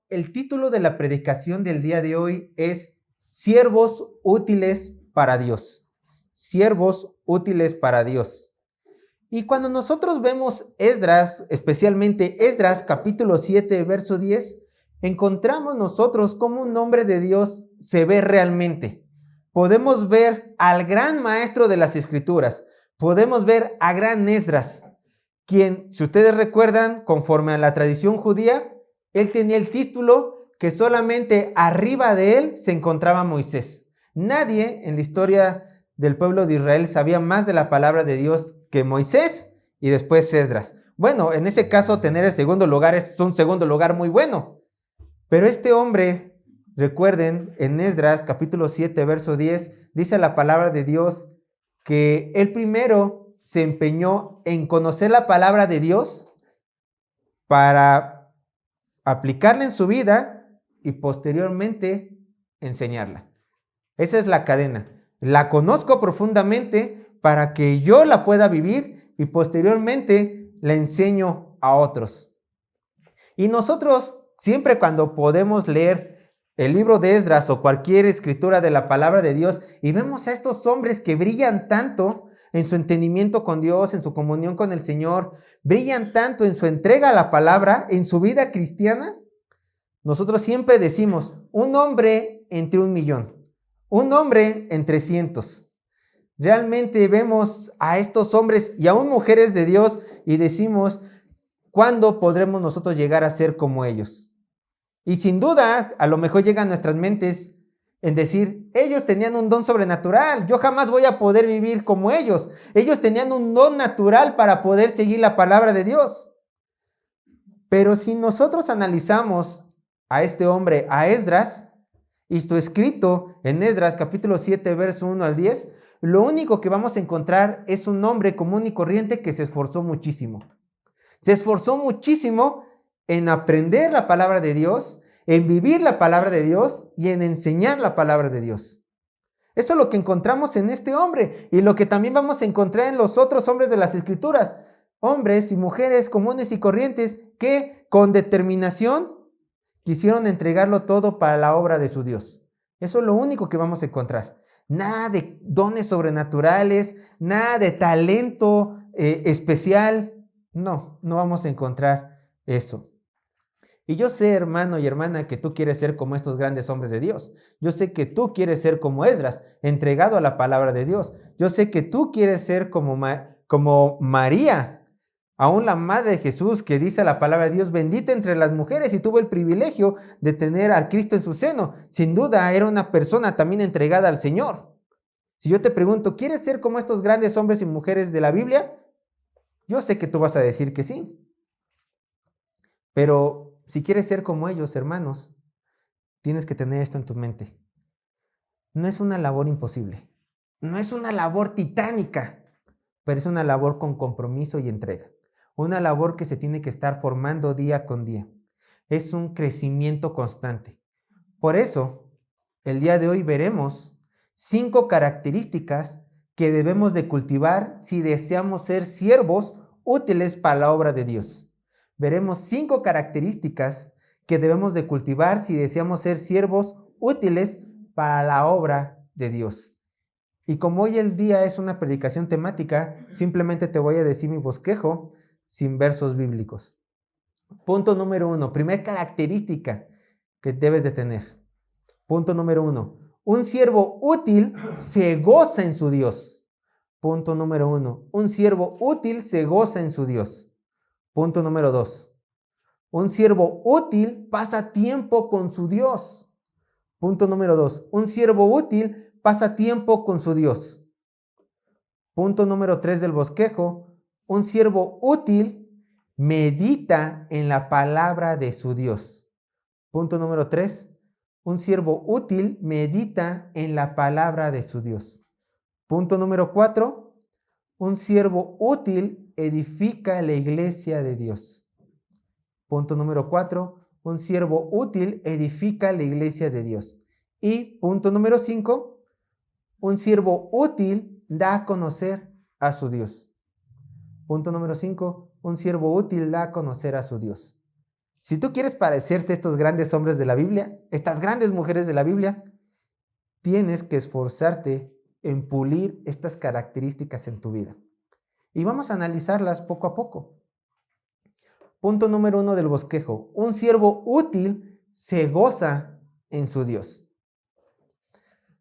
El título de la predicación del día de hoy es Siervos útiles para Dios. Siervos útiles para Dios. Y cuando nosotros vemos Esdras, especialmente Esdras capítulo 7, verso 10, encontramos nosotros cómo un hombre de Dios se ve realmente. Podemos ver al gran maestro de las Escrituras. Podemos ver a gran Esdras, quien, si ustedes recuerdan, conforme a la tradición judía, él tenía el título que solamente arriba de él se encontraba Moisés. Nadie en la historia del pueblo de Israel sabía más de la palabra de Dios que Moisés y después Esdras. Bueno, en ese caso tener el segundo lugar es un segundo lugar muy bueno. Pero este hombre, recuerden, en Esdras capítulo 7, verso 10, dice la palabra de Dios que él primero se empeñó en conocer la palabra de Dios para aplicarla en su vida y posteriormente enseñarla. Esa es la cadena. La conozco profundamente para que yo la pueda vivir y posteriormente la enseño a otros. Y nosotros siempre cuando podemos leer el libro de Esdras o cualquier escritura de la palabra de Dios y vemos a estos hombres que brillan tanto en su entendimiento con Dios, en su comunión con el Señor, brillan tanto en su entrega a la palabra, en su vida cristiana, nosotros siempre decimos, un hombre entre 1,000,000, un hombre entre cientos. Realmente vemos a estos hombres y aún mujeres de Dios y decimos, ¿cuándo podremos nosotros llegar a ser como ellos? Y sin duda, a lo mejor llegan a nuestras mentes en decir, ellos tenían un don sobrenatural, yo jamás voy a poder vivir como ellos. Ellos tenían un don natural para poder seguir la palabra de Dios. Pero si nosotros analizamos a este hombre, a Esdras, y su escrito en Esdras capítulo 7, verso 1 al 10, lo único que vamos a encontrar es un hombre común y corriente que se esforzó muchísimo. Se esforzó muchísimo en aprender la palabra de Dios, en vivir la palabra de Dios y en enseñar la palabra de Dios. Eso es lo que encontramos en este hombre y lo que también vamos a encontrar en los otros hombres de las Escrituras. Hombres y mujeres comunes y corrientes que con determinación quisieron entregarlo todo para la obra de su Dios. Eso es lo único que vamos a encontrar. Nada de dones sobrenaturales, nada de talento especial. No vamos a encontrar eso. Y yo sé, hermano y hermana, que tú quieres ser como estos grandes hombres de Dios. Yo sé que tú quieres ser como Esdras, entregado a la palabra de Dios. Yo sé que tú quieres ser como María, aún la madre de Jesús, que dice la palabra de Dios, bendita entre las mujeres, y tuvo el privilegio de tener al Cristo en su seno. Sin duda era una persona también entregada al Señor. Si yo te pregunto, ¿quieres ser como estos grandes hombres y mujeres de la Biblia? Yo sé que tú vas a decir que sí. Pero si quieres ser como ellos, hermanos, tienes que tener esto en tu mente. No es una labor imposible. No es una labor titánica, pero es una labor con compromiso y entrega. Una labor que se tiene que estar formando día con día. Es un crecimiento constante. Por eso, el día de hoy veremos 5 características que debemos de cultivar si deseamos ser siervos útiles para la obra de Dios. Veremos 5 características que debemos de cultivar si deseamos ser siervos útiles para la obra de Dios. Y como hoy el día es una predicación temática, simplemente te voy a decir mi bosquejo sin versos bíblicos. Punto número 1, primera característica que debes de tener. Punto número 1, un siervo útil se goza en su Dios. Punto número 1, un siervo útil se goza en su Dios. Punto número 2, un siervo útil pasa tiempo con su Dios. Punto número 2, un siervo útil pasa tiempo con su Dios. Punto número 3 del bosquejo, un siervo útil medita en la palabra de su Dios. Punto número 3, un siervo útil medita en la palabra de su Dios. Punto número 4, un siervo útil edifica la iglesia de Dios. Punto número 4, un siervo útil edifica la iglesia de Dios. Y punto número 5, un siervo útil da a conocer a su Dios. Punto número 5, un siervo útil da a conocer a su Dios. Si tú quieres parecerte a estos grandes hombres de la Biblia, estas grandes mujeres de la Biblia, tienes que esforzarte en pulir estas características en tu vida. Y vamos a analizarlas poco a poco. Punto número 1 del bosquejo. Un siervo útil se goza en su Dios.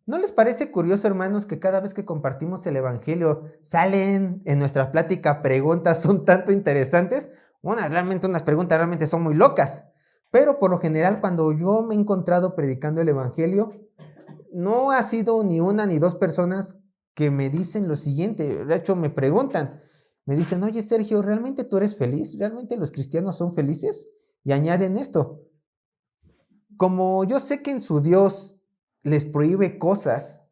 ¿No les parece curioso, hermanos, que cada vez que compartimos el Evangelio salen en nuestra plática preguntas un tanto interesantes? Unas preguntas realmente son muy locas. Pero por lo general, cuando yo me he encontrado predicando el Evangelio, no ha sido ni una ni dos personas que me dicen lo siguiente. De hecho, me preguntan, me dicen, oye, Sergio, ¿realmente tú eres feliz? ¿Realmente los cristianos son felices? Y añaden esto. Como yo sé que en su Dios les prohíbe cosas,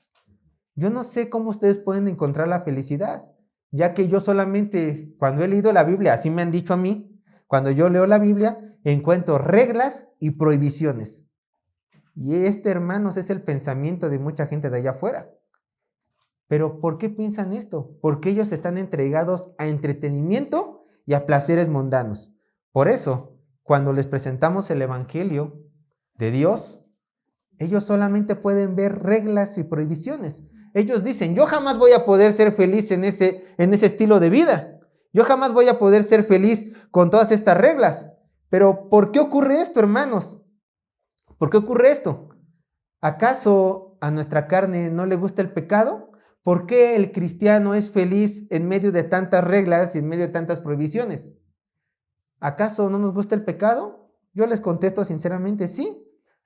yo no sé cómo ustedes pueden encontrar la felicidad, ya que yo solamente, cuando he leído la Biblia, así me han dicho a mí, cuando yo leo la Biblia, encuentro reglas y prohibiciones. Y hermanos, es el pensamiento de mucha gente de allá afuera. Pero ¿por qué piensan esto? Porque ellos están entregados a entretenimiento y a placeres mundanos. Por eso, cuando les presentamos el Evangelio de Dios, ellos solamente pueden ver reglas y prohibiciones. Ellos dicen, yo jamás voy a poder ser feliz en ese estilo de vida. Yo jamás voy a poder ser feliz con todas estas reglas. Pero ¿por qué ocurre esto, hermanos? ¿Por qué ocurre esto? ¿Acaso a nuestra carne no le gusta el pecado? ¿Por qué el cristiano es feliz en medio de tantas reglas y en medio de tantas prohibiciones? ¿Acaso no nos gusta el pecado? Yo les contesto sinceramente, sí.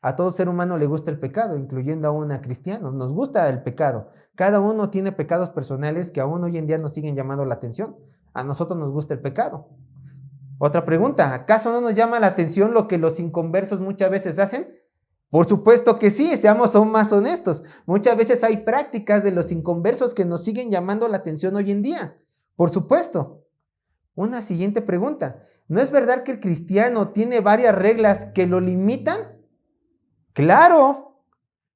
A todo ser humano le gusta el pecado, incluyendo aún a cristianos. Nos gusta el pecado. Cada uno tiene pecados personales que aún hoy en día nos siguen llamando la atención. A nosotros nos gusta el pecado. Otra pregunta, ¿acaso no nos llama la atención lo que los inconversos muchas veces hacen? Por supuesto que sí, seamos más honestos. Muchas veces hay prácticas de los inconversos que nos siguen llamando la atención hoy en día. Por supuesto. Una siguiente pregunta. ¿No es verdad que el cristiano tiene varias reglas que lo limitan? Claro,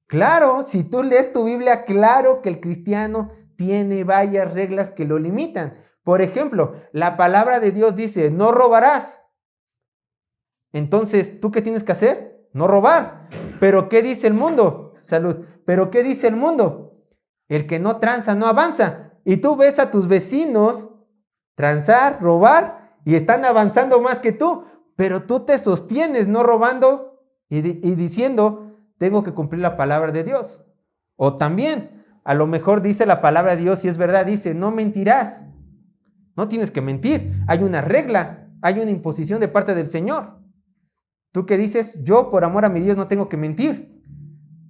claro. Si tú lees tu Biblia, claro que el cristiano tiene varias reglas que lo limitan. Por ejemplo, la palabra de Dios dice, no robarás. Entonces, ¿tú qué tienes que hacer? No robar. ¿Pero qué dice el mundo? Salud. ¿Pero qué dice el mundo? El que no tranza no avanza. Y tú ves a tus vecinos transar, robar, y están avanzando más que tú. Pero tú te sostienes no robando y diciendo, tengo que cumplir la palabra de Dios. O también, a lo mejor dice la palabra de Dios y es verdad, dice, no mentirás. No tienes que mentir. Hay una regla, hay una imposición de parte del Señor. ¿Tú qué dices? Yo por amor a mi Dios no tengo que mentir.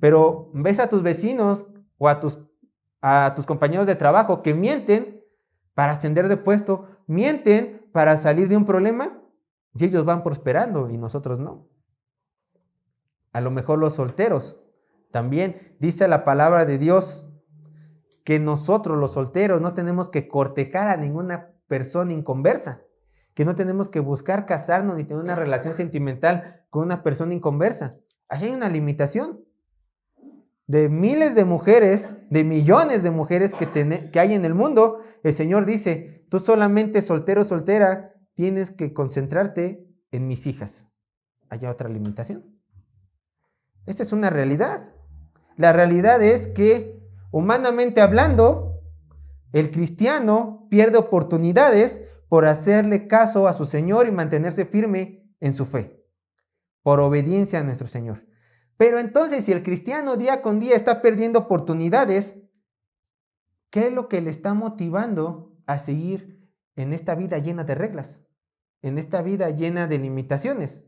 Pero ves a tus vecinos o a tus compañeros de trabajo que mienten para ascender de puesto, mienten para salir de un problema y ellos van prosperando y nosotros no. A lo mejor los solteros. También dice la palabra de Dios que nosotros los solteros no tenemos que cortejar a ninguna persona inconversa, que no tenemos que buscar casarnos ni tener una relación sentimental con una persona inconversa. Ahí hay una limitación. De miles de mujeres, de millones de mujeres que hay en el mundo, el Señor dice, tú solamente soltero, soltera, tienes que concentrarte en mis hijas. Hay otra limitación. Esta es una realidad. La realidad es que, humanamente hablando, el cristiano pierde oportunidades por hacerle caso a su Señor y mantenerse firme en su fe, por obediencia a nuestro Señor. Pero entonces, si el cristiano día con día está perdiendo oportunidades, ¿qué es lo que le está motivando a seguir en esta vida llena de reglas? En esta vida llena de limitaciones.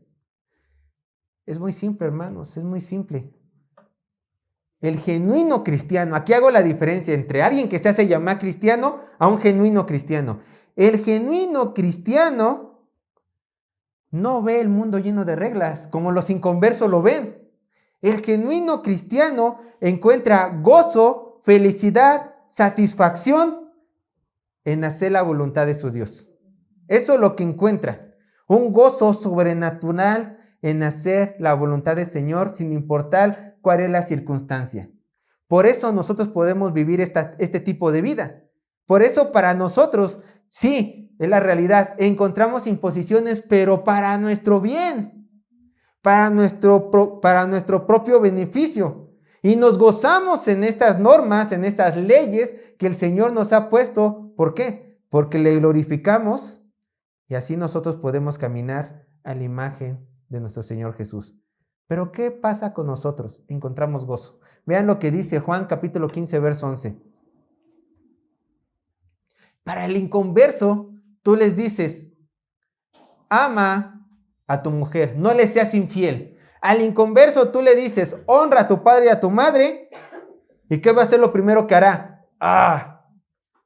Es muy simple, hermanos, es muy simple. El genuino cristiano, aquí hago la diferencia entre alguien que se hace llamar cristiano a un genuino cristiano. El genuino cristiano no ve el mundo lleno de reglas, como los inconversos lo ven. El genuino cristiano encuentra gozo, felicidad, satisfacción en hacer la voluntad de su Dios. Eso es lo que encuentra. Un gozo sobrenatural en hacer la voluntad del Señor sin importar cuál es la circunstancia. Por eso nosotros podemos vivir este tipo de vida. Por eso para nosotros, sí, es la realidad. Encontramos imposiciones, pero para nuestro bien. para nuestro propio beneficio. Y nos gozamos en estas normas, en estas leyes que el Señor nos ha puesto. ¿Por qué? Porque le glorificamos y así nosotros podemos caminar a la imagen de nuestro Señor Jesús. Pero ¿qué pasa con nosotros? Encontramos gozo. Vean lo que dice Juan capítulo 15, verso 11. Para el inconverso, tú les dices, ama a tu mujer, no le seas infiel. Al inconverso tú le dices, honra a tu padre y a tu madre. ¿Y qué va a ser lo primero que hará?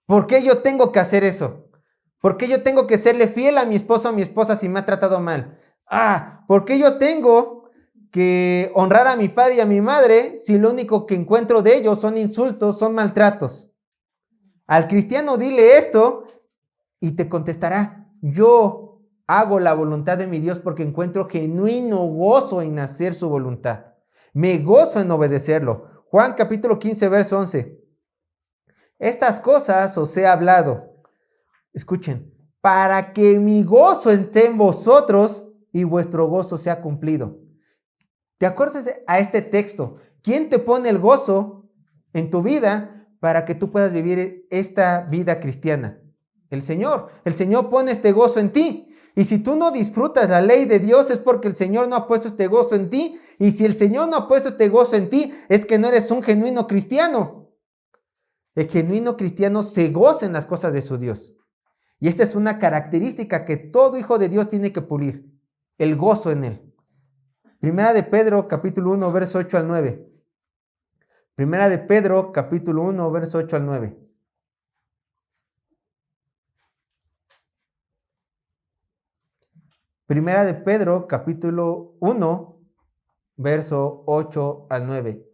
¿Por qué yo tengo que hacer eso? ¿Por qué yo tengo que serle fiel a mi esposo o a mi esposa si me ha tratado mal? ¿Por qué yo tengo que honrar a mi padre y a mi madre si lo único que encuentro de ellos son insultos, son maltratos? Al cristiano dile esto y te contestará, yo hago la voluntad de mi Dios porque encuentro genuino gozo en hacer su voluntad. Me gozo en obedecerlo. Juan capítulo 15, verso 11. Estas cosas os he hablado. Escuchen, para que mi gozo esté en vosotros y vuestro gozo sea cumplido. ¿Te acuerdas a este texto? ¿Quién te pone el gozo en tu vida para que tú puedas vivir esta vida cristiana? El Señor. El Señor pone este gozo en ti. Y si tú no disfrutas la ley de Dios es porque el Señor no ha puesto este gozo en ti. Y si el Señor no ha puesto este gozo en ti es que no eres un genuino cristiano. El genuino cristiano se goza en las cosas de su Dios. Y esta es una característica que todo hijo de Dios tiene que pulir. El gozo en él. Primera de Pedro, capítulo 1, verso 8 al 9. Primera de Pedro, capítulo 1, verso 8 al 9. Primera de Pedro, capítulo 1, verso 8 al 9.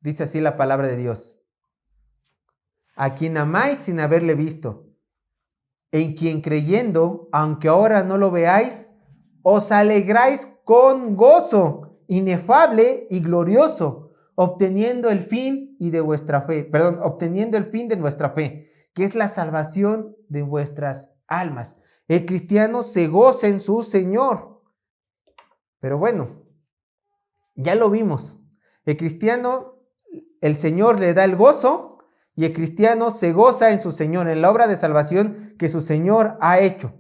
Dice así la palabra de Dios. A quien amáis sin haberle visto, en quien creyendo, aunque ahora no lo veáis, os alegráis con gozo inefable y glorioso, obteniendo el fin de nuestra fe, que es la salvación de vuestras almas. El cristiano se goza en su Señor. Pero bueno, ya lo vimos. El cristiano, el Señor le da el gozo y el cristiano se goza en su Señor, en la obra de salvación que su Señor ha hecho.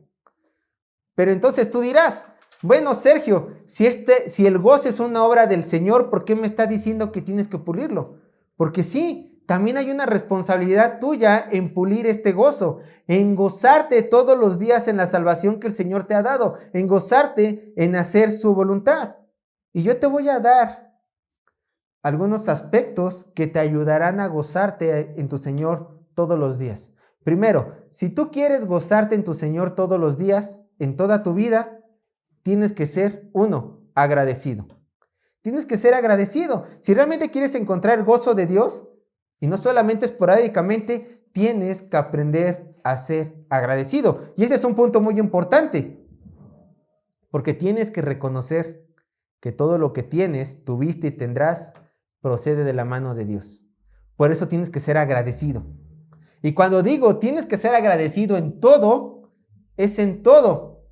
Pero entonces tú dirás, bueno, Sergio, si el gozo es una obra del Señor, ¿por qué me está diciendo que tienes que pulirlo? Porque sí, también hay una responsabilidad tuya en pulir este gozo, en gozarte todos los días en la salvación que el Señor te ha dado, en gozarte en hacer su voluntad. Y yo te voy a dar algunos aspectos que te ayudarán a gozarte en tu Señor todos los días. Primero, si tú quieres gozarte en tu Señor todos los días, en toda tu vida, tienes que ser, agradecido. Tienes que ser agradecido. Si realmente quieres encontrar el gozo de Dios, y no solamente esporádicamente, tienes que aprender a ser agradecido. Y este es un punto muy importante, porque tienes que reconocer que todo lo que tienes, tuviste y tendrás, procede de la mano de Dios. Por eso tienes que ser agradecido. Y cuando digo tienes que ser agradecido en todo, es en todo,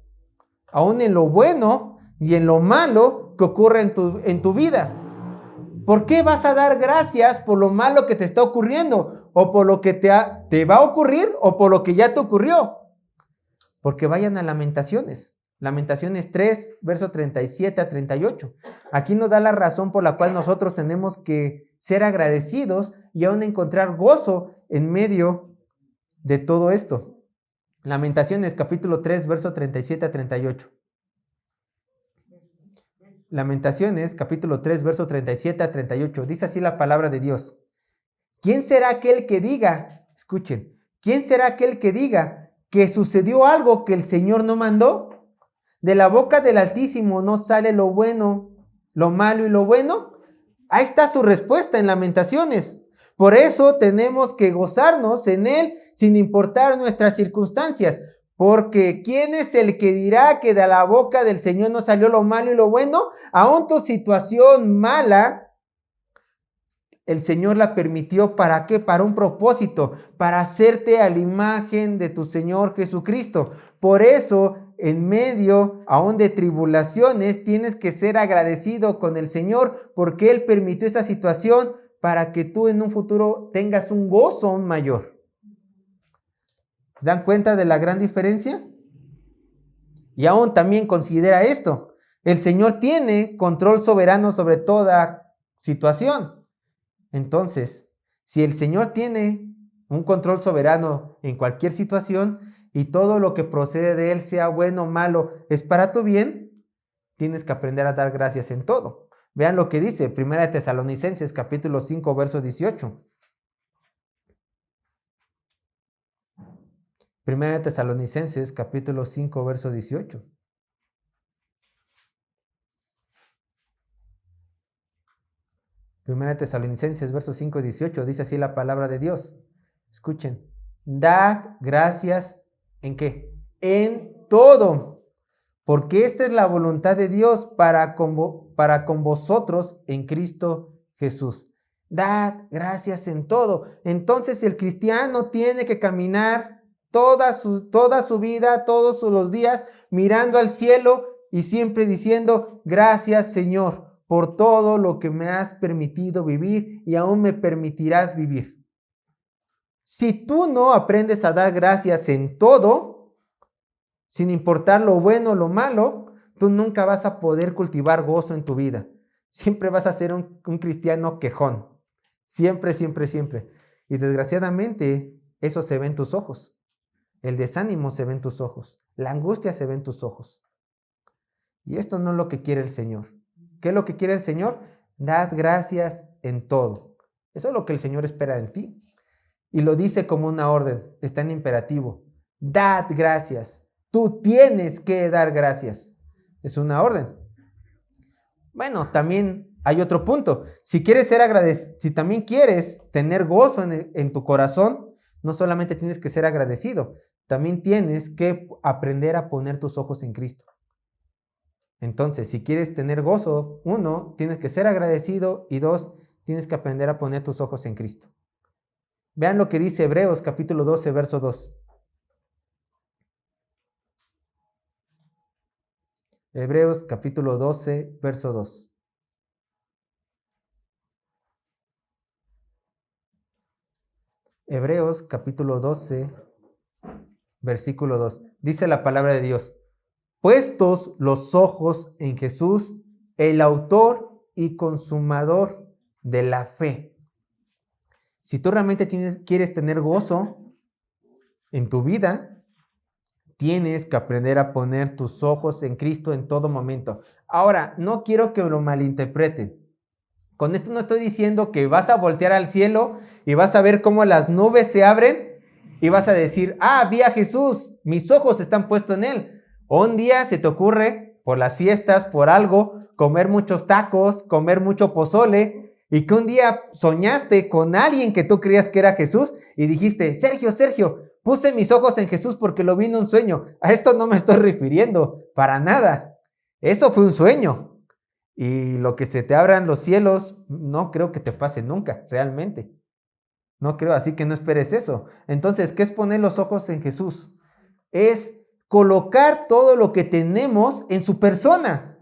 aún en lo bueno y en lo malo que ocurre en tu vida. ¿Por qué vas a dar gracias por lo malo que te está ocurriendo? ¿O por lo que te va a ocurrir? ¿O por lo que ya te ocurrió? Porque vayan a Lamentaciones. Lamentaciones 3, verso 37 a 38. Aquí nos da la razón por la cual nosotros tenemos que ser agradecidos y aún encontrar gozo en medio de todo esto. Lamentaciones capítulo 3, verso 37 a 38. Lamentaciones capítulo 3, verso 37 a 38. Dice así la palabra de Dios. ¿Quién será aquel que diga, escuchen, quién será aquel que diga que sucedió algo que el Señor no mandó? De la boca del Altísimo no sale lo bueno, lo malo y lo bueno. Ahí está su respuesta en Lamentaciones. Por eso tenemos que gozarnos en Él sin importar nuestras circunstancias. Porque ¿quién es el que dirá que de la boca del Señor no salió lo malo y lo bueno? Aún tu situación mala, el Señor la permitió, ¿para qué? Para un propósito, para hacerte a la imagen de tu Señor Jesucristo. Por eso en medio aún de tribulaciones, tienes que ser agradecido con el Señor porque Él permitió esa situación para que tú en un futuro tengas un gozo aún mayor. ¿Se dan cuenta de la gran diferencia? Y aún también considera esto. El Señor tiene control soberano sobre toda situación. Entonces, si el Señor tiene un control soberano en cualquier situación y todo lo que procede de Él, sea bueno o malo, es para tu bien, tienes que aprender a dar gracias en todo. Vean lo que dice 1 Tesalonicenses capítulo 5, verso 18. 1 Tesalonicenses capítulo 5, verso 18. Primera Tesalonicenses, verso 5 y 18, dice así la palabra de Dios. Escuchen, dad gracias, ¿en qué? En todo, porque esta es la voluntad de Dios para con vosotros en Cristo Jesús. Dad gracias en todo. Entonces el cristiano tiene que caminar toda su vida, todos los días, mirando al cielo y siempre diciendo, gracias Señor, por todo lo que me has permitido vivir y aún me permitirás vivir. Si tú no aprendes a dar gracias en todo, sin importar lo bueno o lo malo, tú nunca vas a poder cultivar gozo en tu vida. Siempre vas a ser un cristiano quejón. Siempre, siempre, siempre. Y desgraciadamente, eso se ve en tus ojos. El desánimo se ve en tus ojos. La angustia se ve en tus ojos. Y esto no es lo que quiere el Señor. ¿Qué es lo que quiere el Señor? Dad gracias en todo. Eso es lo que el Señor espera en ti. Y lo dice como una orden, está en imperativo. Dad gracias. Tú tienes que dar gracias. Es una orden. Bueno, también hay otro punto. Si quieres ser agradecido, si también quieres tener gozo en tu corazón, no solamente tienes que ser agradecido, también tienes que aprender a poner tus ojos en Cristo. Entonces, si quieres tener gozo, 1, tienes que ser agradecido y 2, tienes que aprender a poner tus ojos en Cristo. Vean lo que dice Hebreos capítulo 12, verso 2. Hebreos capítulo 12, verso 2. Hebreos capítulo 12, versículo 2. Dice la palabra de Dios. Puestos los ojos en Jesús, el autor y consumador de la fe. Si tú realmente quieres tener gozo en tu vida, tienes que aprender a poner tus ojos en Cristo en todo momento. Ahora, no quiero que lo malinterpreten. Con esto no estoy diciendo que vas a voltear al cielo y vas a ver cómo las nubes se abren y vas a decir, vi a Jesús, mis ojos están puestos en Él. Un día se te ocurre, por las fiestas, por algo, comer muchos tacos, comer mucho pozole, y que un día soñaste con alguien que tú creías que era Jesús y dijiste, Sergio, puse mis ojos en Jesús porque lo vi en un sueño. A esto no me estoy refiriendo, para nada. Eso fue un sueño. Y lo que se te abran los cielos, no creo que te pase nunca, realmente. No creo, así que no esperes eso. Entonces, ¿qué es poner los ojos en Jesús? Es colocar todo lo que tenemos en su persona.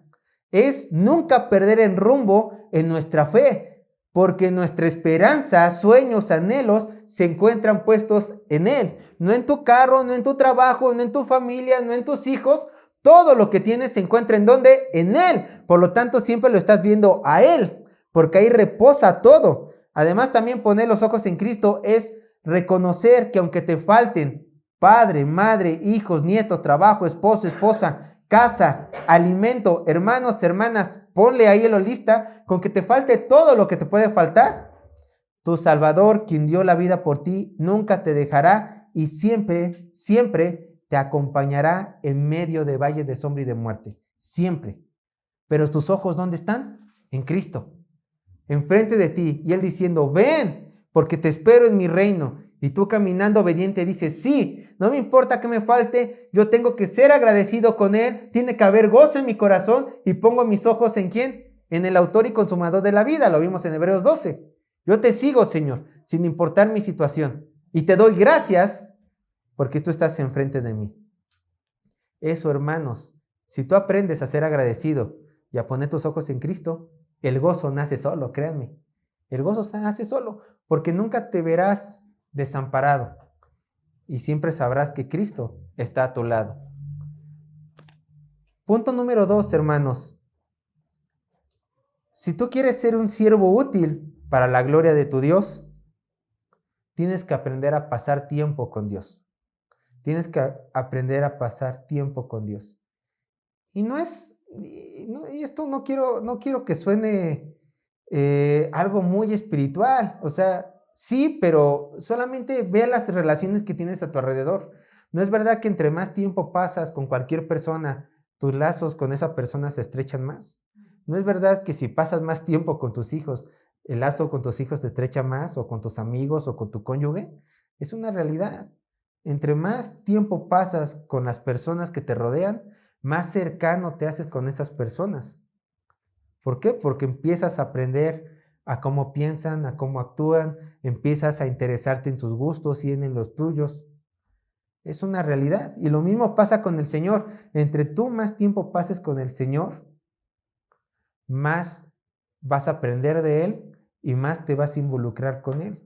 Es nunca perder el rumbo en nuestra fe, porque nuestra esperanza, sueños, anhelos se encuentran puestos en Él. No en tu carro, no en tu trabajo, no en tu familia, no en tus hijos. Todo lo que tienes se encuentra ¿en dónde? En Él. Por lo tanto, siempre lo estás viendo a Él, porque ahí reposa todo. Además, también poner los ojos en Cristo es reconocer que aunque te falten padre, madre, hijos, nietos, trabajo, esposo, esposa, casa, alimento, hermanos, hermanas, ponle ahí en la lista, con que te falte todo lo que te puede faltar. Tu Salvador, quien dio la vida por ti, nunca te dejará y siempre, siempre te acompañará en medio de valles de sombra y de muerte. Siempre. Pero tus ojos, ¿dónde están? En Cristo. Enfrente de ti. Y Él diciendo, ven, porque te espero en mi reino. Y tú caminando obediente dices, sí, no me importa que me falte, yo tengo que ser agradecido con Él, tiene que haber gozo en mi corazón y pongo mis ojos ¿en quién? En el autor y consumador de la vida, lo vimos en Hebreos 12. Yo te sigo, Señor, sin importar mi situación. Y te doy gracias porque tú estás enfrente de mí. Eso, hermanos, si tú aprendes a ser agradecido y a poner tus ojos en Cristo, el gozo nace solo, créanme. El gozo nace solo, porque nunca te verás desamparado y siempre sabrás que Cristo está a tu lado. Punto número 2, hermanos. Si tú quieres ser un siervo útil para la gloria de tu Dios, tienes que aprender a pasar tiempo con Dios. Tienes que aprender a pasar tiempo con Dios. Y y esto no quiero que suene algo muy espiritual. O sea, sí, pero solamente ve las relaciones que tienes a tu alrededor. No es verdad que entre más tiempo pasas con cualquier persona, tus lazos con esa persona se estrechan más. No es verdad que si pasas más tiempo con tus hijos, el lazo con tus hijos se estrecha más, o con tus amigos, o con tu cónyuge. Es una realidad. Entre más tiempo pasas con las personas que te rodean, más cercano te haces con esas personas. ¿Por qué? Porque empiezas a aprender a cómo piensan, a cómo actúan, empiezas a interesarte en sus gustos y en los tuyos. Es una realidad. Y lo mismo pasa con el Señor. Entre tú más tiempo pases con el Señor, más vas a aprender de Él y más te vas a involucrar con Él.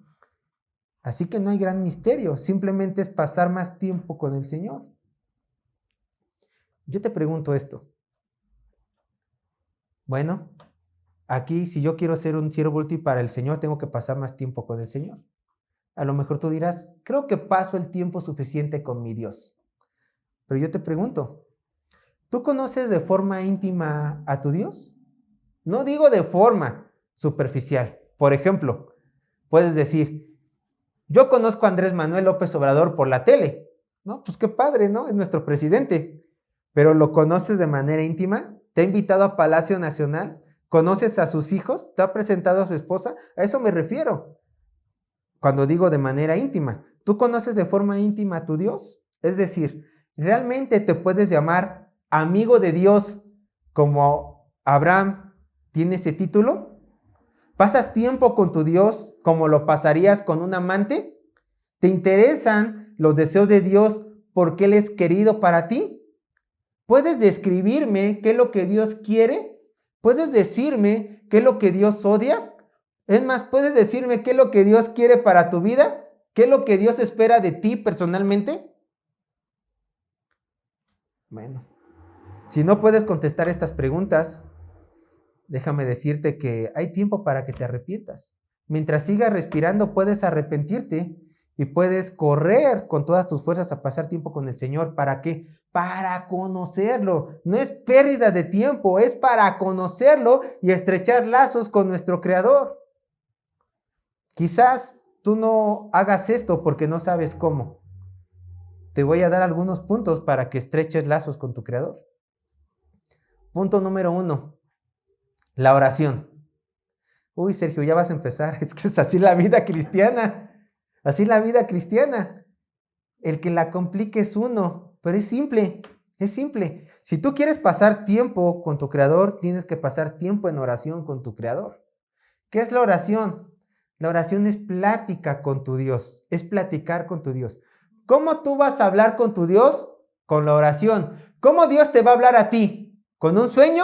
Así que no hay gran misterio, simplemente es pasar más tiempo con el Señor. Yo te pregunto esto. Bueno, aquí si yo quiero ser un siervo útil para el Señor, tengo que pasar más tiempo con el Señor. A lo mejor tú dirás, creo que paso el tiempo suficiente con mi Dios. Pero yo te pregunto, ¿tú conoces de forma íntima a tu Dios? No digo de forma superficial. Por ejemplo, puedes decir, yo conozco a Andrés Manuel López Obrador por la tele. No, pues qué padre, ¿no? Es nuestro presidente. Pero ¿lo conoces de manera íntima? ¿Te ha invitado a Palacio Nacional? ¿Conoces a sus hijos? ¿Te ha presentado a su esposa? A eso me refiero. Cuando digo de manera íntima, ¿tú conoces de forma íntima a tu Dios? Es decir, ¿realmente te puedes llamar amigo de Dios como Abraham tiene ese título? ¿Pasas tiempo con tu Dios como lo pasarías con un amante? ¿Te interesan los deseos de Dios porque Él es querido para ti? ¿Puedes describirme qué es lo que Dios quiere? ¿Puedes decirme qué es lo que Dios odia? Es más, ¿puedes decirme qué es lo que Dios quiere para tu vida? ¿Qué es lo que Dios espera de ti personalmente? Bueno, si no puedes contestar estas preguntas, déjame decirte que hay tiempo para que te arrepientas. Mientras sigas respirando, puedes arrepentirte y puedes correr con todas tus fuerzas a pasar tiempo con el Señor. ¿Para qué? Para conocerlo. No es pérdida de tiempo, es para conocerlo y estrechar lazos con nuestro Creador. Quizás tú no hagas esto porque no sabes cómo. Te voy a dar algunos puntos para que estreches lazos con tu Creador. Punto número 1. La oración. Uy, Sergio, ya vas a empezar. Es que es así la vida cristiana. Así la vida cristiana. El que la complique es uno, pero es simple. Es simple. Si tú quieres pasar tiempo con tu Creador, tienes que pasar tiempo en oración con tu Creador. ¿Qué es la oración? La oración es plática con tu Dios. Es platicar con tu Dios. ¿Cómo tú vas a hablar con tu Dios? Con la oración. ¿Cómo Dios te va a hablar a ti? ¿Con un sueño?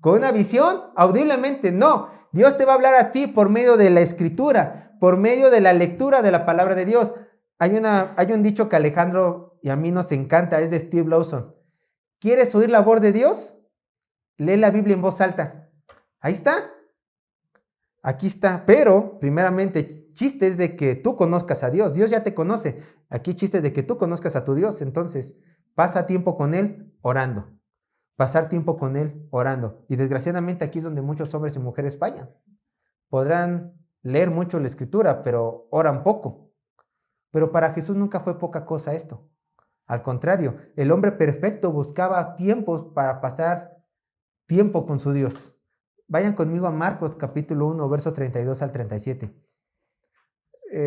¿Con una visión? Audiblemente, no. Dios te va a hablar a ti por medio de la escritura, por medio de la lectura de la palabra de Dios. Hay un dicho que a Alejandro y a mí nos encanta, es de Steve Lawson. ¿Quieres oír la voz de Dios? Lee la Biblia en voz alta. Ahí está. Aquí está. Pero, primeramente, chiste es de que tú conozcas a Dios. Dios ya te conoce. Aquí chiste es de que tú conozcas a tu Dios. Entonces, pasa tiempo con Él orando. Pasar tiempo con Él orando. Y desgraciadamente aquí es donde muchos hombres y mujeres fallan. Podrán leer mucho la Escritura, pero oran poco. Pero para Jesús nunca fue poca cosa esto. Al contrario, el hombre perfecto buscaba tiempos para pasar tiempo con su Dios. Vayan conmigo a Marcos capítulo 1, verso 32 al 37.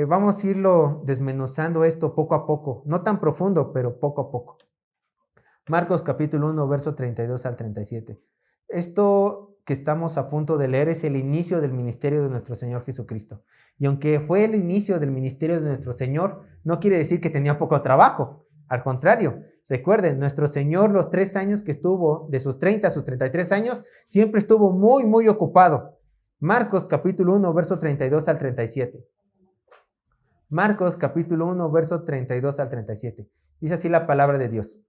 Vamos a irlo desmenuzando esto poco a poco. No tan profundo, pero poco a poco. Marcos capítulo 1, verso 32 al 37. Esto que estamos a punto de leer es el inicio del ministerio de nuestro Señor Jesucristo. Y aunque fue el inicio del ministerio de nuestro Señor, no quiere decir que tenía poco trabajo. Al contrario, Recuerden, nuestro Señor los 3 años que estuvo, de sus 30 a sus 33 años, siempre estuvo muy, muy ocupado. Marcos capítulo 1, verso 32 al 37. Marcos capítulo 1, verso 32 al 37. Dice así la palabra de Dios.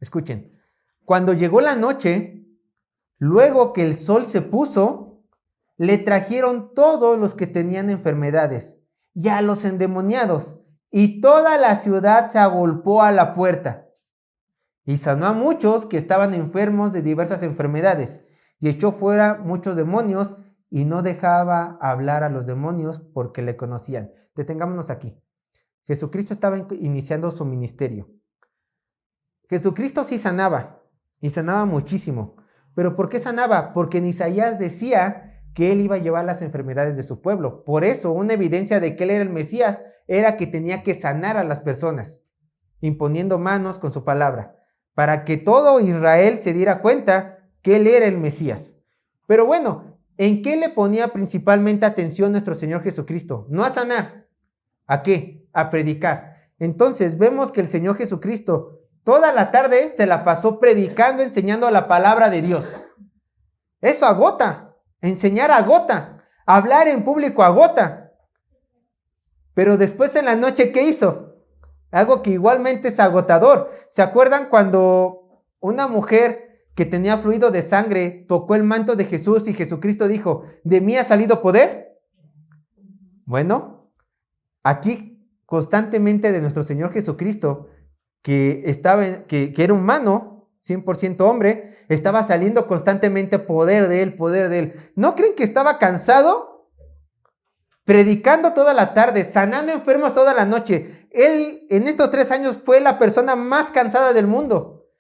Escuchen. Cuando llegó la noche, luego que el sol se puso, le trajeron todos los que tenían enfermedades y a los endemoniados, y toda la ciudad se agolpó a la puerta. Y sanó a muchos que estaban enfermos de diversas enfermedades, y echó fuera muchos demonios, y no dejaba hablar a los demonios porque le conocían. Detengámonos aquí. Jesucristo estaba iniciando su ministerio. Jesucristo sí sanaba, y sanaba muchísimo. ¿Pero por qué sanaba? Porque en Isaías decía que él iba a llevar las enfermedades de su pueblo. Por eso, una evidencia de que él era el Mesías era que tenía que sanar a las personas, imponiendo manos con su palabra, para que todo Israel se diera cuenta que él era el Mesías. Pero bueno, ¿en qué le ponía principalmente atención nuestro Señor Jesucristo? No a sanar. ¿A qué? A predicar. Entonces vemos que el Señor Jesucristo toda la tarde se la pasó predicando, enseñando la palabra de Dios. Eso agota. Enseñar agota. Hablar en público agota. Pero después en la noche, ¿qué hizo? Algo que igualmente es agotador. ¿Se acuerdan cuando una mujer que tenía fluido de sangre tocó el manto de Jesús y Jesucristo dijo, ¿de mí ha salido poder? Bueno, aquí constantemente de nuestro Señor Jesucristo, que era humano, 100% hombre, estaba saliendo constantemente poder de él, poder de él. ¿No creen que estaba cansado? Predicando toda la tarde, sanando enfermos toda la noche. Él en estos 3 años fue la persona más cansada del mundo.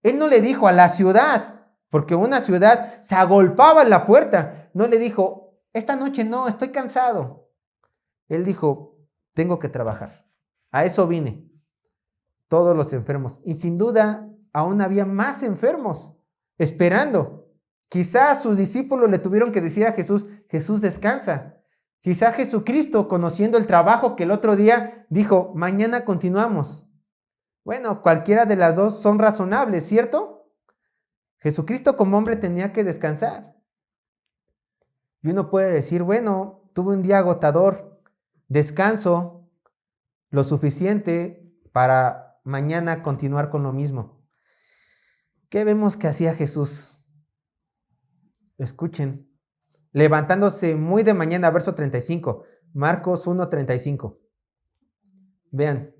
Él no le dijo a la ciudad, porque una ciudad se agolpaba en la puerta. No le dijo, esta noche no, estoy cansado. Él dijo, tengo que trabajar. A eso vine. Todos los enfermos. Y sin duda, aún había más enfermos esperando. Quizás sus discípulos le tuvieron que decir a Jesús, Jesús descansa. Quizá Jesucristo, conociendo el trabajo que el otro día, dijo, mañana continuamos. Bueno, cualquiera de las dos son razonables, ¿cierto? Jesucristo como hombre tenía que descansar. Y uno puede decir, bueno, tuve un día agotador, descanso lo suficiente para mañana continuar con lo mismo. ¿Qué vemos que hacía Jesús? Escuchen. Levantándose muy de mañana, verso 35, Marcos 1:35. Vean,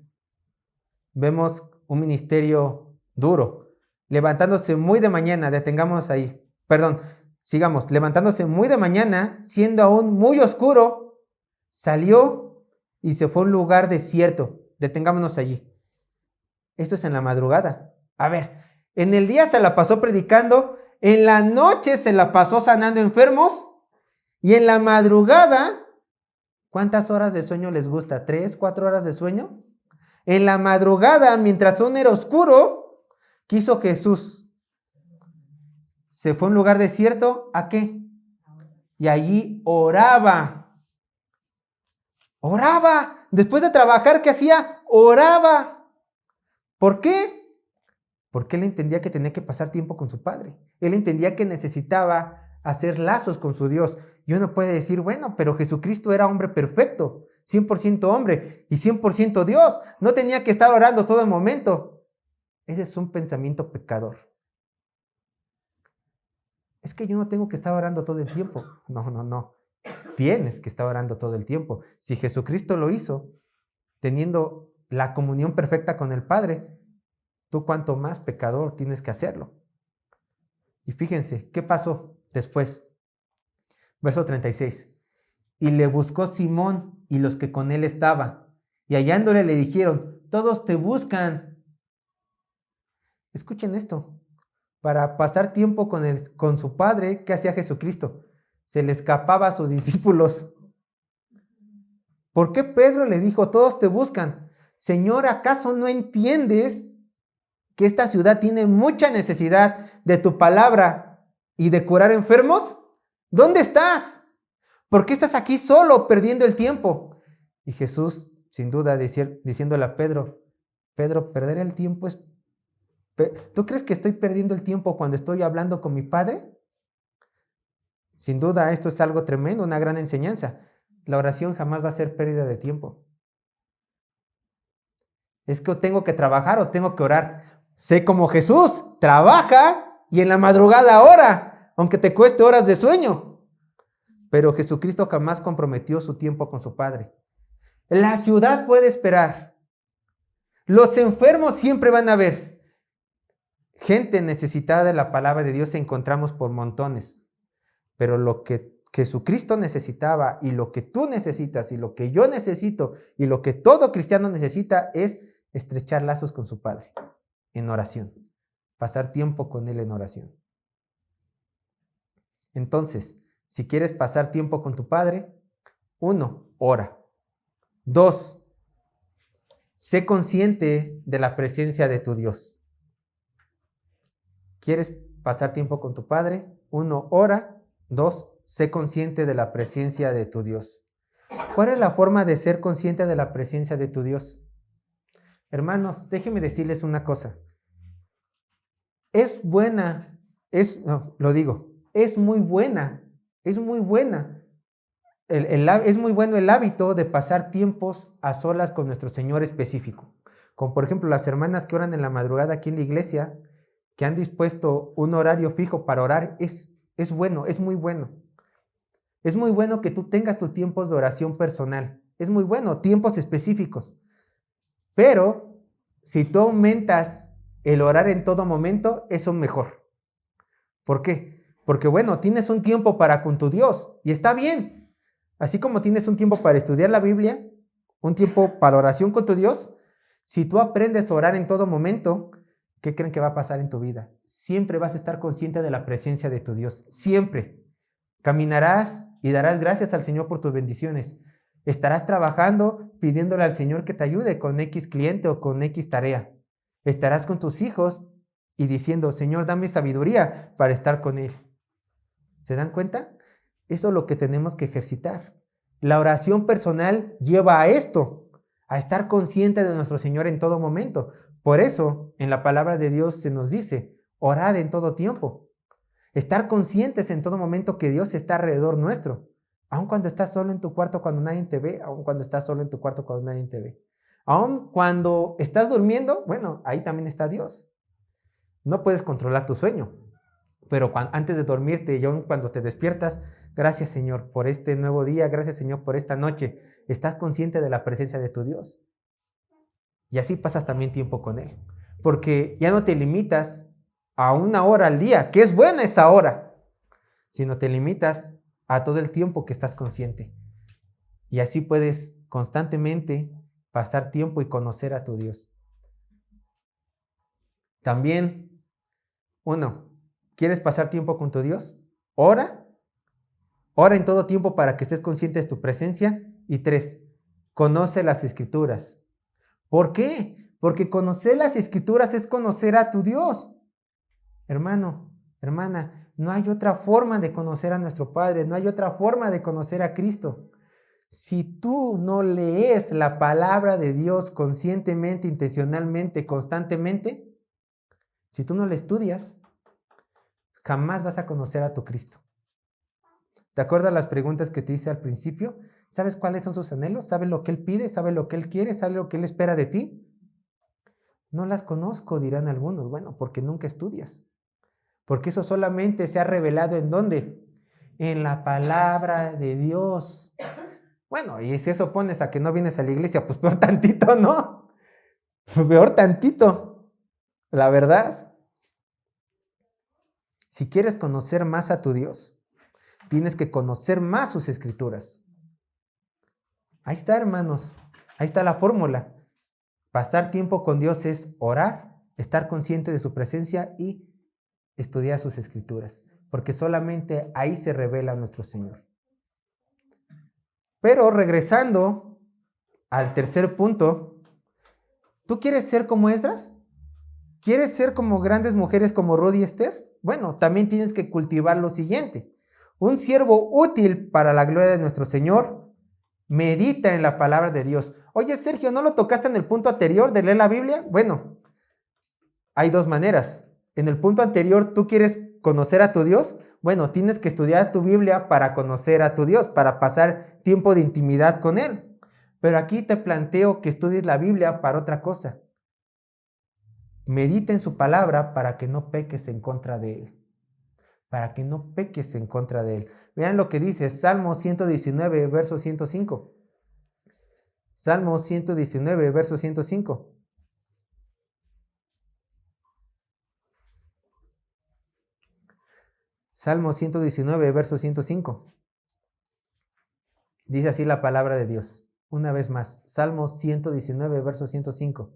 vemos un ministerio duro. Levantándose muy de mañana, detengamos ahí. Perdón, sigamos. Levantándose muy de mañana, siendo aún muy oscuro, salió y se fue a un lugar desierto. Detengámonos allí. Esto es en la madrugada. A ver, en el día se la pasó predicando, en la noche se la pasó sanando enfermos. Y en la madrugada, ¿cuántas horas de sueño les gusta? ¿3, 4 horas de sueño? En la madrugada, mientras aún era oscuro, ¿qué hizo Jesús? Se fue a un lugar desierto, ¿a qué? Y allí oraba. Oraba. Después de trabajar, ¿qué hacía? Oraba. ¿Por qué? Porque él entendía que tenía que pasar tiempo con su Padre. Él entendía que necesitaba hacer lazos con su Dios. Y uno puede decir, bueno, pero Jesucristo era hombre perfecto, 100% hombre y 100% Dios. No tenía que estar orando todo el momento. Ese es un pensamiento pecador. Es que yo no tengo que estar orando todo el tiempo. No. Tienes que estar orando todo el tiempo. Si Jesucristo lo hizo, teniendo la comunión perfecta con el Padre, tú cuanto más pecador tienes que hacerlo. Y fíjense, ¿qué pasó después? Verso 36. Y le buscó Simón y los que con él estaban. Y hallándole le dijeron, todos te buscan. Escuchen esto. Para pasar tiempo con su Padre, ¿qué hacía Jesucristo? Se le escapaba a sus discípulos. ¿Por qué Pedro le dijo, todos te buscan? Señor, ¿acaso no entiendes que esta ciudad tiene mucha necesidad de tu palabra y de curar enfermos? ¿Dónde estás? ¿Por qué estás aquí solo perdiendo el tiempo? Y Jesús, sin duda, diciéndole a Pedro, Pedro, perder el tiempo es... ¿Tú crees que estoy perdiendo el tiempo cuando estoy hablando con mi Padre? Sin duda, esto es algo tremendo, una gran enseñanza. La oración jamás va a ser pérdida de tiempo. Es que tengo que trabajar o tengo que orar. Sé como Jesús, trabaja y en la madrugada ora, aunque te cueste horas de sueño. Pero Jesucristo jamás comprometió su tiempo con su Padre. La ciudad puede esperar. Los enfermos siempre van a ver. Gente necesitada de la palabra de Dios encontramos por montones. Pero lo que Jesucristo necesitaba y lo que tú necesitas y lo que yo necesito y lo que todo cristiano necesita es estrechar lazos con su Padre en oración. Pasar tiempo con Él en oración. Entonces, si quieres pasar tiempo con tu Padre, 1, ora. 2, sé consciente de la presencia de tu Dios. ¿Quieres pasar tiempo con tu Padre? 1, ora. 2, sé consciente de la presencia de tu Dios. ¿Cuál es la forma de ser consciente de la presencia de tu Dios? Hermanos, déjenme decirles una cosa. Es buena, es muy buena, es muy buena. Es muy bueno el hábito de pasar tiempos a solas con nuestro Señor específico. Como por ejemplo las hermanas que oran en la madrugada aquí en la iglesia, que han dispuesto un horario fijo para orar, es bueno, es muy bueno. Es muy bueno que tú tengas tus tiempos de oración personal. Es muy bueno, tiempos específicos. Pero si tú aumentas el orar en todo momento, eso es mejor. ¿Por qué? Porque bueno, tienes un tiempo para con tu Dios y está bien. Así como tienes un tiempo para estudiar la Biblia, un tiempo para oración con tu Dios, si tú aprendes a orar en todo momento, ¿qué creen que va a pasar en tu vida? Siempre vas a estar consciente de la presencia de tu Dios. Siempre. Caminarás y darás gracias al Señor por tus bendiciones. Estarás trabajando pidiéndole al Señor que te ayude con X cliente o con X tarea. Estarás con tus hijos y diciendo, Señor, dame sabiduría para estar con Él. ¿Se dan cuenta? Eso es lo que tenemos que ejercitar. La oración personal lleva a esto, a estar consciente de nuestro Señor en todo momento. Por eso, en la palabra de Dios se nos dice, orad en todo tiempo. Estar conscientes en todo momento que Dios está alrededor nuestro. Aun cuando estás solo en tu cuarto cuando nadie te ve, aun cuando estás solo en tu cuarto cuando nadie te ve. Aun cuando estás durmiendo, bueno, ahí también está Dios. No puedes controlar tu sueño, pero antes de dormirte y aun cuando te despiertas, gracias Señor por este nuevo día, gracias Señor por esta noche. Estás consciente de la presencia de tu Dios. Y así pasas también tiempo con Él. Porque ya no te limitas a 1 hora al día, que es buena esa hora, sino te limitas a todo el tiempo que estás consciente. Y así puedes constantemente pasar tiempo y conocer a tu Dios. También, 1, ¿quieres pasar tiempo con tu Dios? Ora en todo tiempo para que estés consciente de tu presencia. Y 3, conoce las Escrituras. ¿Por qué? Porque conocer las Escrituras es conocer a tu Dios. Hermano, hermana, no hay otra forma de conocer a nuestro Padre, no hay otra forma de conocer a Cristo. Si tú no lees la palabra de Dios conscientemente, intencionalmente, constantemente, si tú no la estudias, jamás vas a conocer a tu Cristo. ¿Te acuerdas las preguntas que te hice al principio? ¿Sabes cuáles son sus anhelos? ¿Sabes lo que Él pide? ¿Sabes lo que Él quiere? ¿Sabes lo que Él espera de ti? No las conozco, dirán algunos. Bueno, porque nunca estudias. Porque eso solamente se ha revelado ¿en dónde? En la palabra de Dios. Bueno, y si eso pones a que no vienes a la iglesia, pues peor tantito, ¿no? Peor tantito, la verdad. Si quieres conocer más a tu Dios, tienes que conocer más sus escrituras. Ahí está, hermanos. Ahí está la fórmula. Pasar tiempo con Dios es orar, estar consciente de su presencia y estudiar sus escrituras, porque solamente ahí se revela nuestro Señor. Pero regresando al tercer punto, ¿tú quieres ser como Esdras? ¿Quieres ser como grandes mujeres como Ruth y Esther? Bueno, también tienes que cultivar lo siguiente: un siervo útil para la gloria de nuestro Señor medita en la palabra de Dios. Oye, Sergio, ¿no lo tocaste en el punto anterior de leer la Biblia? Bueno, hay dos maneras. En el punto anterior, ¿tú quieres conocer a tu Dios? Bueno, tienes que estudiar tu Biblia para conocer a tu Dios, para pasar tiempo de intimidad con Él. Pero aquí te planteo que estudies la Biblia para otra cosa. Medita en su palabra para que no peques en contra de Él. Para que no peques en contra de Él. Vean lo que dice Salmo 119, verso 105. Salmo 119, verso 105. Salmo 119, verso 105. Dice así la palabra de Dios. Una vez más, Salmo 119, verso 105.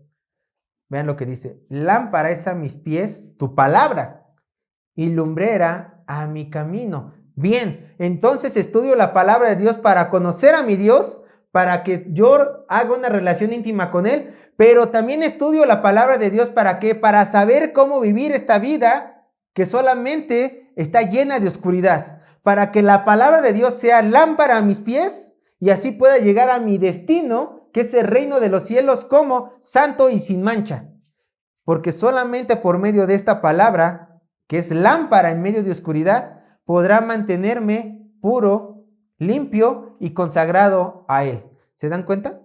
Vean lo que dice. Lámpara es a mis pies tu palabra y lumbrera a mi camino. Bien, entonces estudio la palabra de Dios para conocer a mi Dios, para que yo haga una relación íntima con Él, pero también estudio la palabra de Dios ¿para qué? Para saber cómo vivir esta vida que solamente está llena de oscuridad, para que la palabra de Dios sea lámpara a mis pies y así pueda llegar a mi destino, que es el reino de los cielos, como santo y sin mancha. Porque solamente por medio de esta palabra, que es lámpara en medio de oscuridad, podrá mantenerme puro, limpio y consagrado a Él. ¿Se dan cuenta?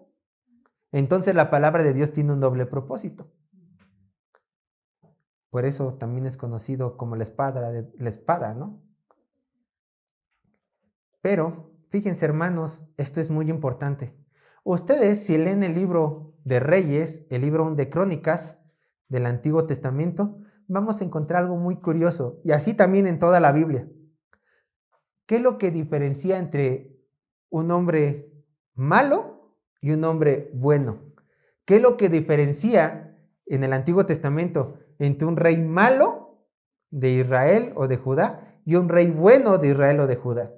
Entonces la palabra de Dios tiene un doble propósito. Por eso también es conocido como la espada, ¿no? Pero, fíjense hermanos, esto es muy importante. Ustedes, si leen el libro de Reyes, el libro de Crónicas del Antiguo Testamento, vamos a encontrar algo muy curioso, y así también en toda la Biblia. ¿Qué es lo que diferencia entre un hombre malo y un hombre bueno? ¿Qué es lo que diferencia en el Antiguo Testamento entre un rey malo de Israel o de Judá y un rey bueno de Israel o de Judá?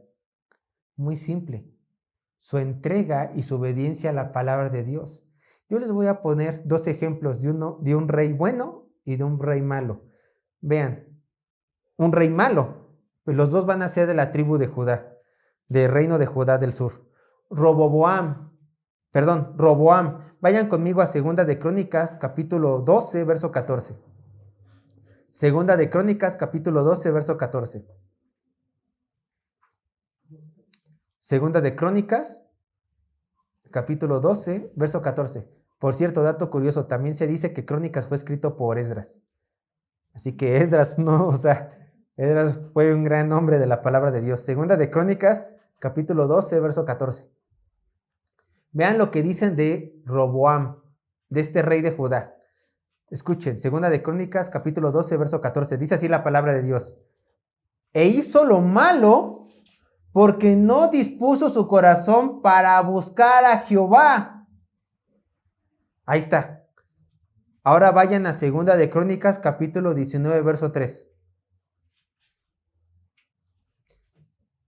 Muy simple, su entrega y su obediencia a la palabra de Dios. Yo les voy a poner dos ejemplos de un rey bueno y de un rey malo. Vean, un rey malo, pues los dos van a ser de la tribu de Judá, del reino de Judá del sur. Roboam. Vayan conmigo a Segunda de Crónicas, capítulo 12, verso 14. Segunda de Crónicas, capítulo 12, verso 14. Segunda de Crónicas, capítulo 12, verso 14. Por cierto, dato curioso, también se dice que Crónicas fue escrito por Esdras. Así que Esdras Esdras fue un gran hombre de la palabra de Dios. Segunda de Crónicas, capítulo 12, verso 14. Vean lo que dicen de Roboam, de este rey de Judá. Escuchen, Segunda de Crónicas, capítulo 12, verso 14. Dice así la palabra de Dios. E hizo lo malo porque no dispuso su corazón para buscar a Jehová. Ahí está. Ahora vayan a Segunda de Crónicas, capítulo 19, verso 3.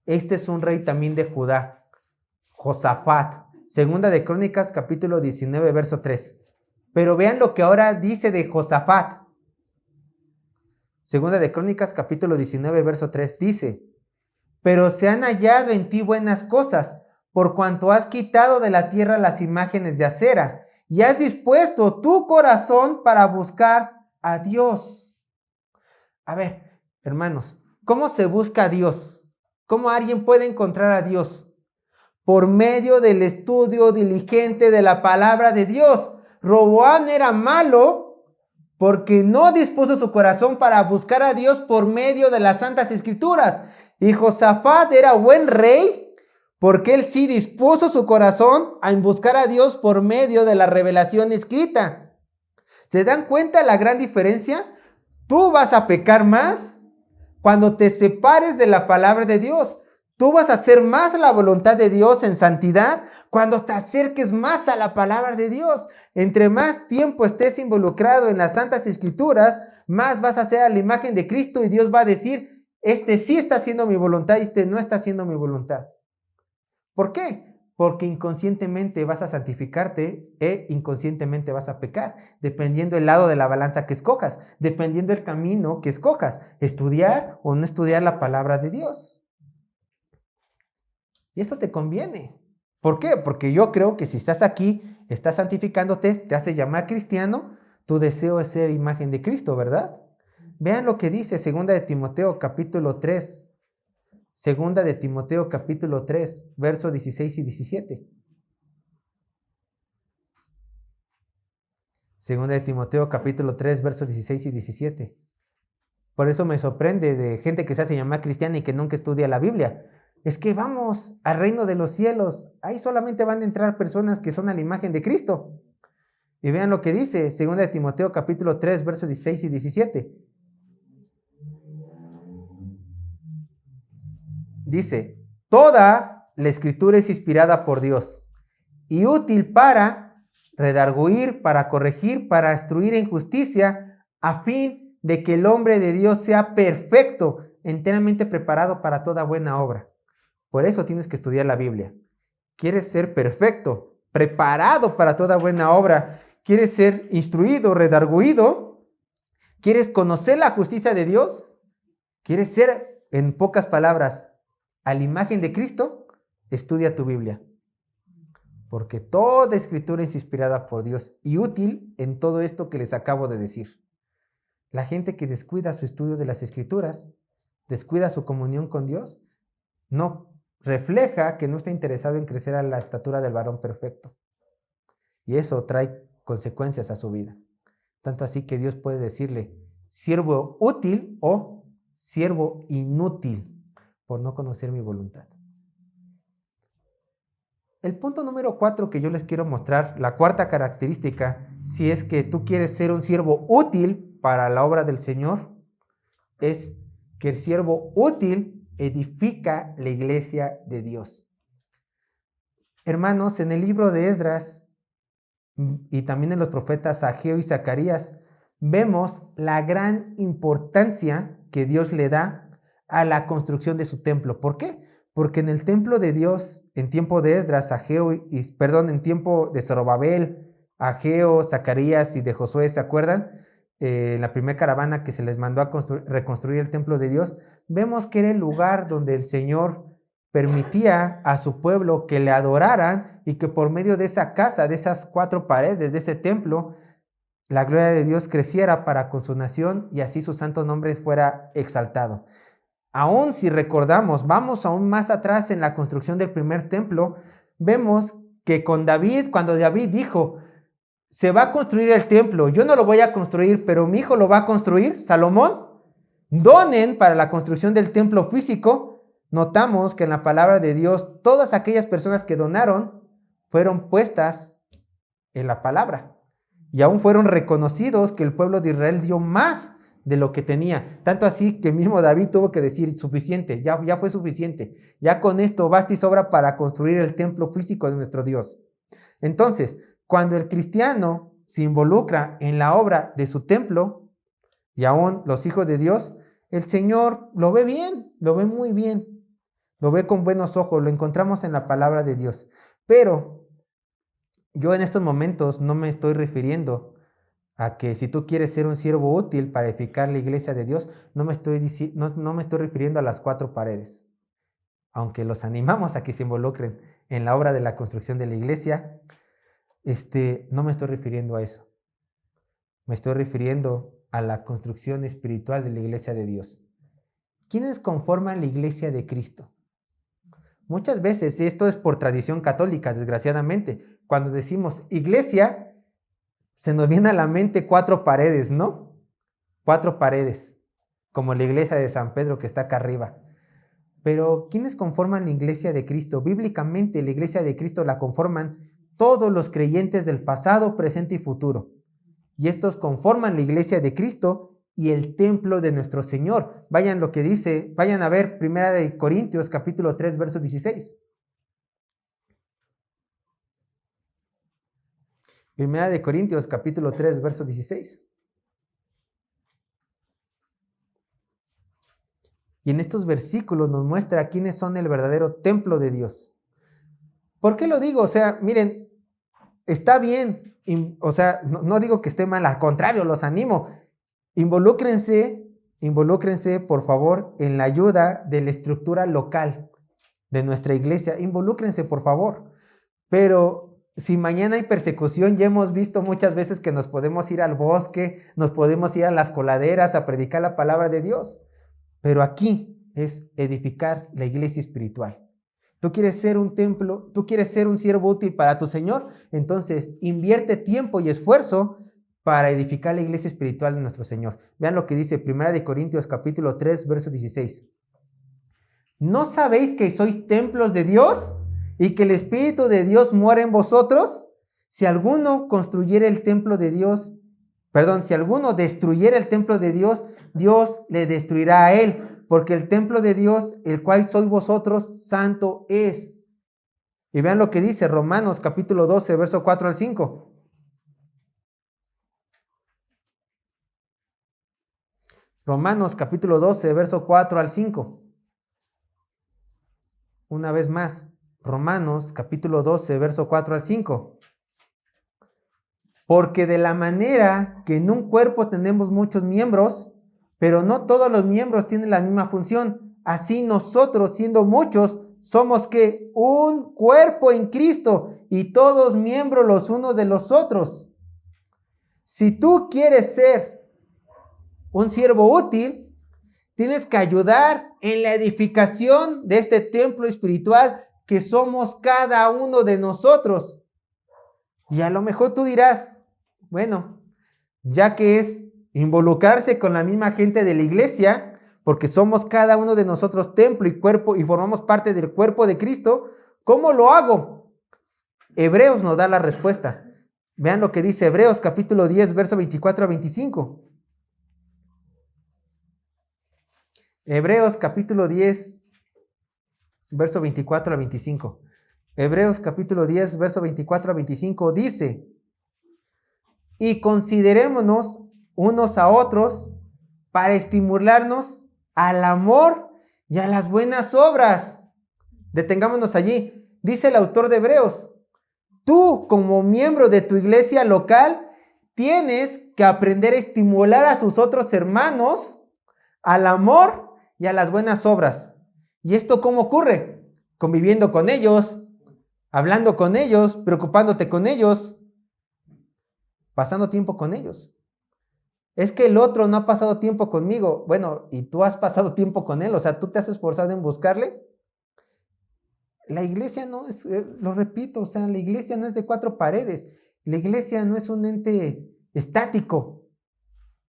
Este es un rey también de Judá, Josafat. Segunda de Crónicas, capítulo 19, verso 3. Pero vean lo que ahora dice de Josafat. Segunda de Crónicas, capítulo 19, verso 3. Dice, pero se han hallado en ti buenas cosas, por cuanto has quitado de la tierra las imágenes de acera, y has dispuesto tu corazón para buscar a Dios. A ver, hermanos, ¿cómo se busca a Dios? ¿Cómo alguien puede encontrar a Dios? Por medio del estudio diligente de la palabra de Dios. Roboam era malo porque no dispuso su corazón para buscar a Dios por medio de las Santas Escrituras. Y Josafat era buen rey porque él sí dispuso su corazón a buscar a Dios por medio de la revelación escrita. ¿Se dan cuenta la gran diferencia? Tú vas a pecar más cuando te separes de la palabra de Dios. Tú vas a hacer más la voluntad de Dios en santidad cuando te acerques más a la palabra de Dios. Entre más tiempo estés involucrado en las Santas Escrituras, más vas a hacer a la imagen de Cristo y Dios va a decir, este sí está haciendo mi voluntad y este no está haciendo mi voluntad. ¿Por qué? Porque inconscientemente vas a santificarte e inconscientemente vas a pecar, dependiendo el lado de la balanza que escojas, dependiendo el camino que escojas, estudiar o no estudiar la palabra de Dios. Y eso te conviene, ¿Por qué? Porque yo creo que si estás aquí, estás santificándote, te hace llamar cristiano, tu deseo es ser imagen de Cristo, ¿verdad? Vean lo que dice 2 de Timoteo capítulo 3. 2 de Timoteo capítulo 3, versos 16 y 17. 2 de Timoteo capítulo 3, versos 16 y 17. Por eso me sorprende de gente que se hace llamar cristiana y que nunca estudia la Biblia. Es que vamos al reino de los cielos. Ahí solamente van a entrar personas que son a la imagen de Cristo. Y vean lo que dice 2 de Timoteo capítulo 3, versos 16 y 17. Dice, toda la escritura es inspirada por Dios y útil para redarguir, para corregir, para instruir en justicia, a fin de que el hombre de Dios sea perfecto, enteramente preparado para toda buena obra. Por eso tienes que estudiar la Biblia. ¿Quieres ser perfecto, preparado para toda buena obra? ¿Quieres ser instruido, redarguido? ¿Quieres conocer la justicia de Dios? ¿Quieres ser, en pocas palabras, a la imagen de Cristo? Estudia tu Biblia. Porque toda escritura es inspirada por Dios y útil en todo esto que les acabo de decir. La gente que descuida su estudio de las escrituras, descuida su comunión con Dios, no refleja que no está interesado en crecer a la estatura del varón perfecto. Y eso trae consecuencias a su vida. Tanto así que Dios puede decirle, siervo útil o siervo inútil por no conocer mi voluntad. El punto número 4 que yo les quiero mostrar, la cuarta característica, si es que tú quieres ser un siervo útil para la obra del Señor, es que el siervo útil edifica la iglesia de Dios. Hermanos, en el libro de Esdras y también en los profetas Ageo y Zacarías, vemos la gran importancia que Dios le da a la construcción de su templo. ¿Por qué? Porque en el templo de Dios, en tiempo de Esdras, en tiempo de Zorobabel, Ageo, Zacarías y de Josué, ¿se acuerdan? La primera caravana que se les mandó a reconstruir el templo de Dios, vemos que era el lugar donde el Señor permitía a su pueblo que le adoraran y que por medio de esa casa, de esas 4 paredes, de ese templo, la gloria de Dios creciera para con su nación y así su santo nombre fuera exaltado. Aún si recordamos, vamos aún más atrás en la construcción del primer templo, vemos que con David, cuando David dijo, se va a construir el templo, yo no lo voy a construir, pero mi hijo lo va a construir, Salomón, donen para la construcción del templo físico. Notamos que en la palabra de Dios, todas aquellas personas que donaron fueron puestas en la palabra y aún fueron reconocidos que el pueblo de Israel dio más de lo que tenía. Tanto así que mismo David tuvo que decir, suficiente, ya fue suficiente. Ya con esto basta y sobra para construir el templo físico de nuestro Dios. Entonces, cuando el cristiano se involucra en la obra de su templo, y aún los hijos de Dios, el Señor lo ve bien, lo ve muy bien, lo ve con buenos ojos, lo encontramos en la palabra de Dios. Pero yo en estos momentos no me estoy refiriendo a que si tú quieres ser un siervo útil para edificar la iglesia de Dios, no me estoy refiriendo a las 4 paredes. Aunque los animamos a que se involucren en la obra de la construcción de la iglesia, no me estoy refiriendo a eso. Me estoy refiriendo a la construcción espiritual de la iglesia de Dios. ¿Quiénes conforman la iglesia de Cristo? Muchas veces esto es por tradición católica, desgraciadamente. Cuando decimos iglesia, se nos viene a la mente 4 paredes, ¿no? 4 paredes, como la iglesia de San Pedro que está acá arriba. Pero ¿quiénes conforman la iglesia de Cristo? Bíblicamente la iglesia de Cristo la conforman todos los creyentes del pasado, presente y futuro. Y estos conforman la iglesia de Cristo y el templo de nuestro Señor. Vayan lo que dice, vayan a ver 1 Corintios capítulo 3, verso 16. 1 Corintios capítulo 3, verso 16. Y en estos versículos nos muestra quiénes son el verdadero templo de Dios. ¿Por qué lo digo? O sea, miren, está bien, no digo que esté mal, al contrario, los animo. Involúcrense, por favor, en la ayuda de la estructura local de nuestra iglesia. Involúcrense, por favor. Pero si mañana hay persecución, ya hemos visto muchas veces que nos podemos ir al bosque, nos podemos ir a las coladeras a predicar la palabra de Dios. Pero aquí es edificar la iglesia espiritual. Tú quieres ser un templo, tú quieres ser un siervo útil para tu Señor, entonces invierte tiempo y esfuerzo para edificar la iglesia espiritual de nuestro Señor. Vean lo que dice 1 Corintios capítulo 3, verso 16. ¿No sabéis que sois templos de Dios y que el Espíritu de Dios mora en vosotros? Si alguno construyera el templo de Dios, si alguno destruyera el templo de Dios, Dios le destruirá a él, porque el templo de Dios, el cual sois vosotros, santo es. Y vean lo que dice Romanos capítulo 12, verso 4 al 5. Romanos capítulo 12, verso 4 al 5. Una vez más, Romanos capítulo 12, verso 4 al 5. Porque de la manera que en un cuerpo tenemos muchos miembros, pero no todos los miembros tienen la misma función, así nosotros, siendo muchos, somos que un cuerpo en Cristo y todos miembros los unos de los otros. Si tú quieres ser un siervo útil, tienes que ayudar en la edificación de este templo espiritual que somos cada uno de nosotros. Y a lo mejor tú dirás, bueno, ya que es involucrarse con la misma gente de la iglesia, porque somos cada uno de nosotros templo y cuerpo y formamos parte del cuerpo de Cristo, ¿cómo lo hago? Hebreos nos da la respuesta. Vean lo que dice Hebreos capítulo 10, verso 24 a 25. Hebreos capítulo 10, verso 24 a 25. Hebreos capítulo 10, verso 24 a 25 dice: y considerémonos unos a otros para estimularnos al amor y a las buenas obras. Detengámonos allí. Dice el autor de Hebreos: tú, como miembro de tu iglesia local, tienes que aprender a estimular a tus otros hermanos al amor y a las buenas obras. ¿Y esto cómo ocurre? Conviviendo con ellos, hablando con ellos, preocupándote con ellos, pasando tiempo con ellos. Es que el otro no ha pasado tiempo conmigo. Bueno, ¿y tú has pasado tiempo con él? O sea, ¿tú te has esforzado en buscarle? La iglesia no es, lo repito, o sea, la iglesia no es de cuatro paredes. La iglesia no es un ente estático.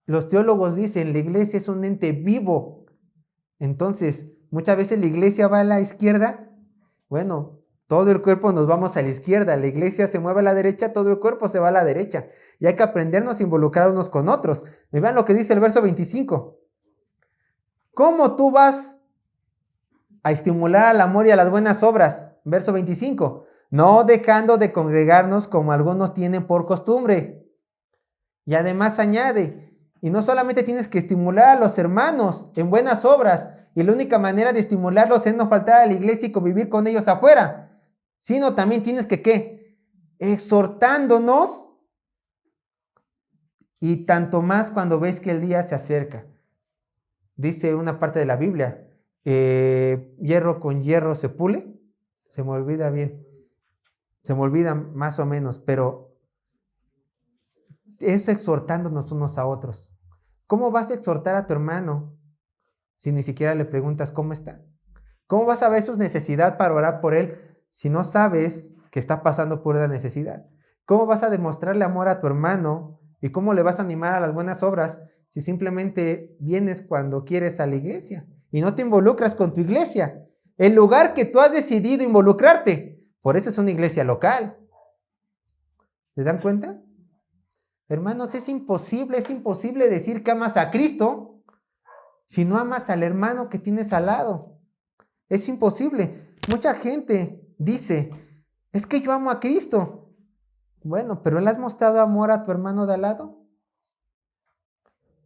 Los teólogos dicen, la iglesia es un ente vivo. Entonces, muchas veces la iglesia va a la izquierda. Bueno, todo el cuerpo nos vamos a la izquierda. La iglesia se mueve a la derecha, todo el cuerpo se va a la derecha. Y hay que aprendernos a involucrar unos con otros. Y vean lo que dice el verso 25. ¿Cómo tú vas a estimular al amor y a las buenas obras? Verso 25. No dejando de congregarnos como algunos tienen por costumbre. Y además añade, y no solamente tienes que estimular a los hermanos en buenas obras, y la única manera de estimularlos es no faltar a la iglesia y convivir con ellos afuera, sino también tienes que, ¿qué? Exhortándonos, y tanto más cuando ves que el día se acerca. Dice una parte de la Biblia, hierro con hierro se pule. Se me olvida bien. Se me olvida más o menos, pero es exhortándonos unos a otros. ¿Cómo vas a exhortar a tu hermano si ni siquiera le preguntas cómo está? ¿Cómo vas a ver su necesidad para orar por él si no sabes que está pasando por una necesidad? ¿Cómo vas a demostrarle amor a tu hermano y cómo le vas a animar a las buenas obras si simplemente vienes cuando quieres a la iglesia y no te involucras con tu iglesia? El lugar que tú has decidido involucrarte, por eso es una iglesia local. ¿Se dan cuenta? Hermanos, es imposible decir que amas a Cristo si no amas al hermano que tienes al lado. Es imposible. Mucha gente dice, es que yo amo a Cristo. Bueno, pero ¿le has mostrado amor a tu hermano de al lado?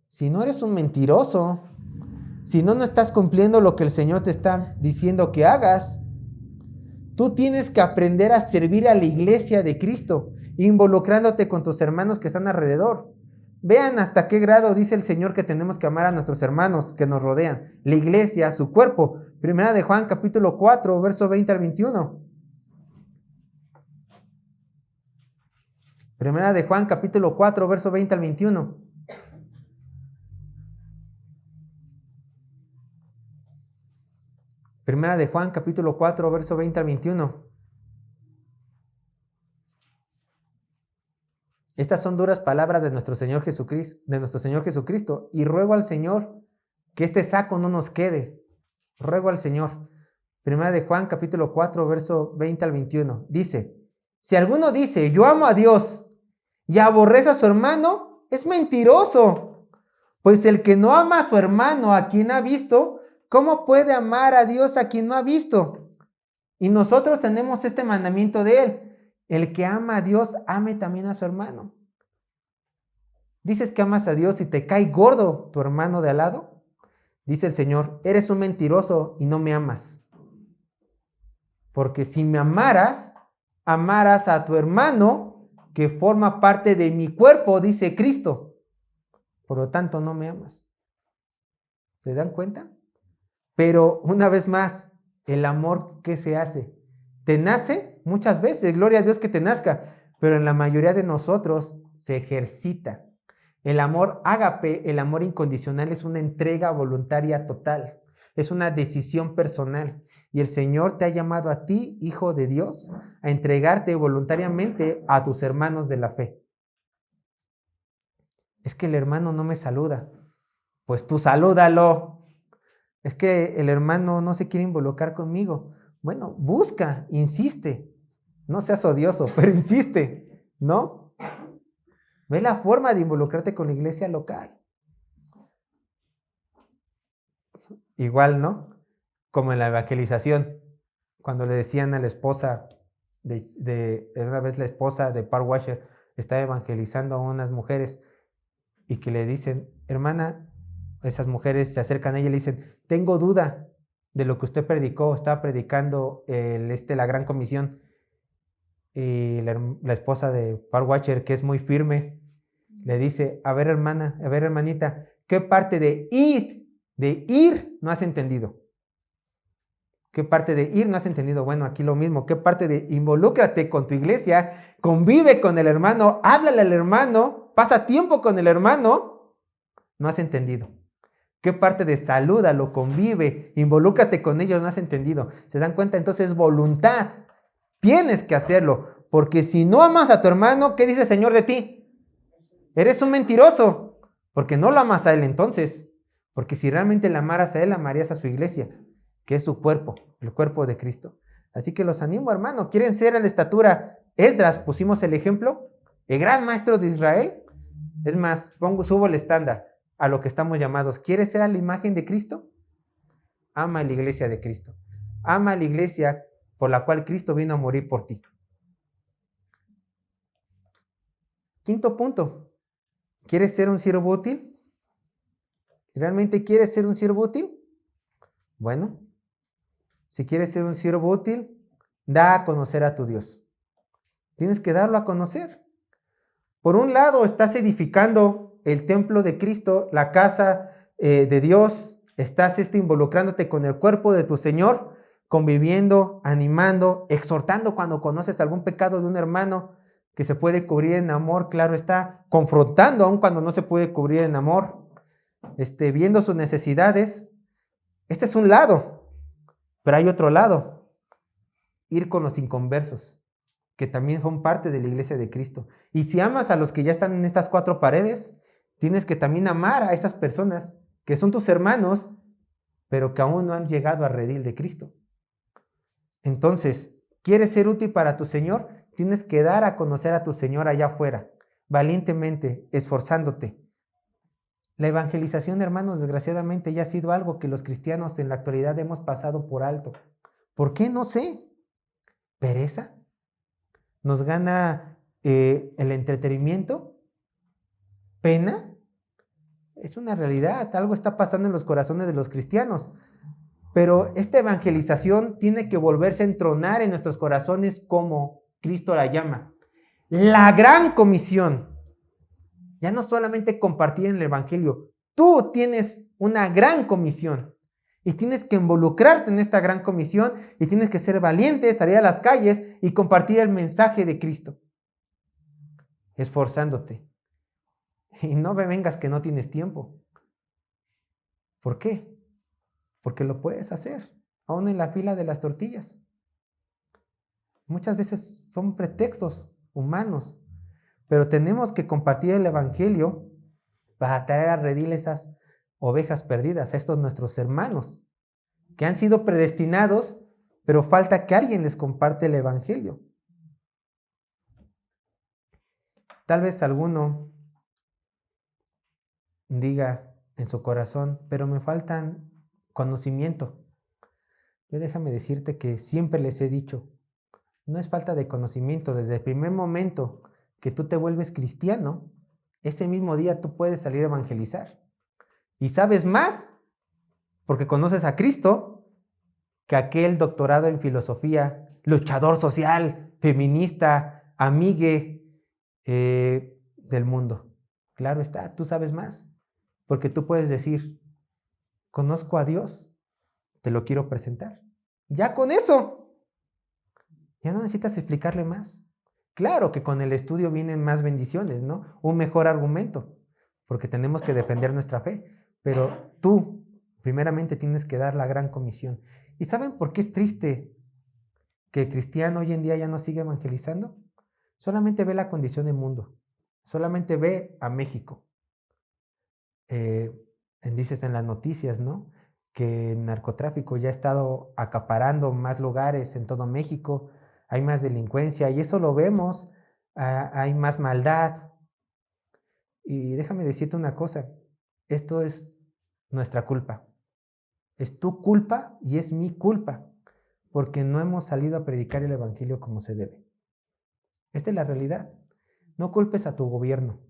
Si no, eres un mentiroso. Si no, no estás cumpliendo lo que el Señor te está diciendo que hagas. Tú tienes que aprender a servir a la iglesia de Cristo, involucrándote con tus hermanos que están alrededor. Vean hasta qué grado dice el Señor que tenemos que amar a nuestros hermanos que nos rodean, la iglesia, su cuerpo. Primera de Juan capítulo 4, verso 20 al 21. Primera de Juan, capítulo 4, verso 20 al 21. Primera de Juan, capítulo 4, verso 20 al 21. Estas son duras palabras de nuestro Señor Jesucristo, y ruego al Señor que este saco no nos quede. Ruego al Señor. Primera de Juan, capítulo 4, verso 20 al 21. Dice, si alguno dice, yo amo a Dios y aborrece a su hermano, es mentiroso. Pues el que no ama a su hermano, a quien ha visto, ¿cómo puede amar a Dios a quien no ha visto? Y nosotros tenemos este mandamiento de él. El que ama a Dios, ame también a su hermano. ¿Dices que amas a Dios y te cae gordo tu hermano de al lado? Dice el Señor, eres un mentiroso y no me amas. Porque si me amaras, amarás a tu hermano que forma parte de mi cuerpo, dice Cristo. Por lo tanto, no me amas. ¿Se dan cuenta? Pero una vez más, el amor, ¿qué se hace? Te nace muchas veces, gloria a Dios que te nazca, pero en la mayoría de nosotros se ejercita. El amor ágape, el amor incondicional, es una entrega voluntaria total, es una decisión personal. Y el Señor te ha llamado a ti, hijo de Dios, a entregarte voluntariamente a tus hermanos de la fe. Es que el hermano no me saluda. Pues tú salúdalo. Es que el hermano no se quiere involucrar conmigo. Bueno, busca, insiste. No seas odioso, pero insiste, ¿no? Ve la forma de involucrarte con la iglesia local. Igual, ¿no? Como en la evangelización, cuando le decían a la esposa, una vez la esposa de Park Washer estaba evangelizando a unas mujeres y que le dicen, hermana, esas mujeres se acercan a ella y le dicen, tengo duda de lo que usted predicó, estaba predicando la Gran Comisión. Y la esposa de Park Washer, que es muy firme, le dice, a ver hermana, a ver hermanita, ¿qué parte de ir no has entendido? ¿Qué parte de ir no has entendido? Bueno, aquí lo mismo. ¿Qué parte de involúcrate con tu iglesia? Convive con el hermano, háblale al hermano, pasa tiempo con el hermano. No has entendido. ¿Qué parte de salúdalo, convive, involúcrate con ellos? No has entendido. ¿Se dan cuenta? Entonces, voluntad. Tienes que hacerlo. Porque si no amas a tu hermano, ¿qué dice el Señor de ti? Eres un mentiroso. Porque no lo amas a él entonces. Porque si realmente le amaras a él, amarías a su iglesia, que es su cuerpo, el cuerpo de Cristo. Así que los animo, hermano. ¿Quieren ser a la estatura? Esdras, pusimos el ejemplo, el gran maestro de Israel. Es más, subo el estándar a lo que estamos llamados. ¿Quieres ser a la imagen de Cristo? Ama a la iglesia de Cristo. Ama a la iglesia por la cual Cristo vino a morir por ti. Quinto punto. ¿Quieres ser un siervo útil? ¿Realmente quieres ser un siervo útil? Bueno, si quieres ser un siervo útil, da a conocer a tu Dios. Tienes que darlo a conocer. Por un lado, estás edificando el templo de Cristo, la casa de Dios. Estás involucrándote con el cuerpo de tu Señor, conviviendo, animando, exhortando cuando conoces algún pecado de un hermano que se puede cubrir en amor, claro está, confrontando aun cuando no se puede cubrir en amor, viendo sus necesidades. Este es un lado, pero hay otro lado, ir con los inconversos, que también son parte de la iglesia de Cristo. Y si amas a los que ya están en estas cuatro paredes, tienes que también amar a esas personas que son tus hermanos, pero que aún no han llegado al redil de Cristo. Entonces, ¿quieres ser útil para tu Señor? Tienes que dar a conocer a tu Señor allá afuera, valientemente, esforzándote. La evangelización, hermanos, desgraciadamente ya ha sido algo que los cristianos en la actualidad hemos pasado por alto. ¿Por qué? No sé. ¿Pereza? ¿Nos gana el entretenimiento? ¿Pena? Es una realidad, algo está pasando en los corazones de los cristianos. Pero esta evangelización tiene que volverse a entronar en nuestros corazones como Cristo la llama. La gran comisión. Ya no solamente compartir en el evangelio. Tú tienes una gran comisión. Y tienes que involucrarte en esta gran comisión. Y tienes que ser valiente, salir a las calles y compartir el mensaje de Cristo. esforzándote. Y no me vengas que no tienes tiempo. ¿Por qué? Porque lo puedes hacer, aún en la fila de las tortillas. Muchas veces son pretextos humanos, pero tenemos que compartir el evangelio para traer a redil esas ovejas perdidas, a estos nuestros hermanos, que han sido predestinados, pero falta que alguien les comparte el evangelio. Tal vez alguno diga en su corazón, pero me faltan conocimiento. Yo déjame decirte que siempre les he dicho, no es falta de conocimiento. Desde el primer momento que tú te vuelves cristiano, ese mismo día tú puedes salir a evangelizar. Y sabes más porque conoces a Cristo que aquel doctorado en filosofía, luchador social, feminista, amigue del mundo. Claro está, tú sabes más. Porque tú puedes decir, conozco a Dios, te lo quiero presentar. Ya con eso, ya no necesitas explicarle más. Claro que con el estudio vienen más bendiciones, ¿no? Un mejor argumento, porque tenemos que defender nuestra fe. Pero tú, primeramente, tienes que dar la gran comisión. ¿Y saben por qué es triste que el cristiano hoy en día ya no sigue evangelizando? Solamente ve la condición del mundo. Solamente ve a México. Dices en las noticias, ¿no? Que el narcotráfico ya ha estado acaparando más lugares en todo México, hay más delincuencia y eso lo vemos, hay más maldad. Y déjame decirte una cosa, esto es nuestra culpa, es tu culpa y es mi culpa, porque no hemos salido a predicar el evangelio como se debe. Esta es la realidad. No culpes a tu gobierno.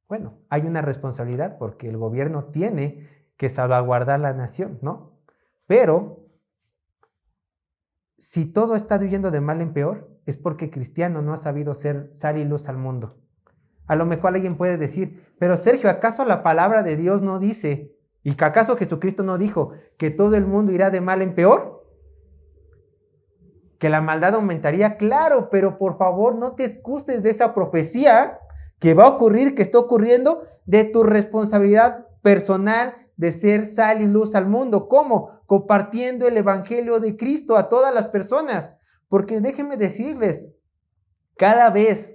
Bueno, hay una responsabilidad porque el gobierno tiene que salvaguardar la nación, ¿no? Pero si todo está yendo de mal en peor, es porque cristiano no ha sabido ser sal y luz al mundo. A lo mejor alguien puede decir, pero Sergio, ¿acaso la palabra de Dios no dice, y que acaso Jesucristo no dijo que todo el mundo irá de mal en peor? ¿Que la maldad aumentaría? Claro, pero por favor no te excuses de esa profecía que va a ocurrir, que está ocurriendo, de tu responsabilidad personal de ser sal y luz al mundo. ¿Cómo? Compartiendo el evangelio de Cristo a todas las personas. Porque déjenme decirles, cada vez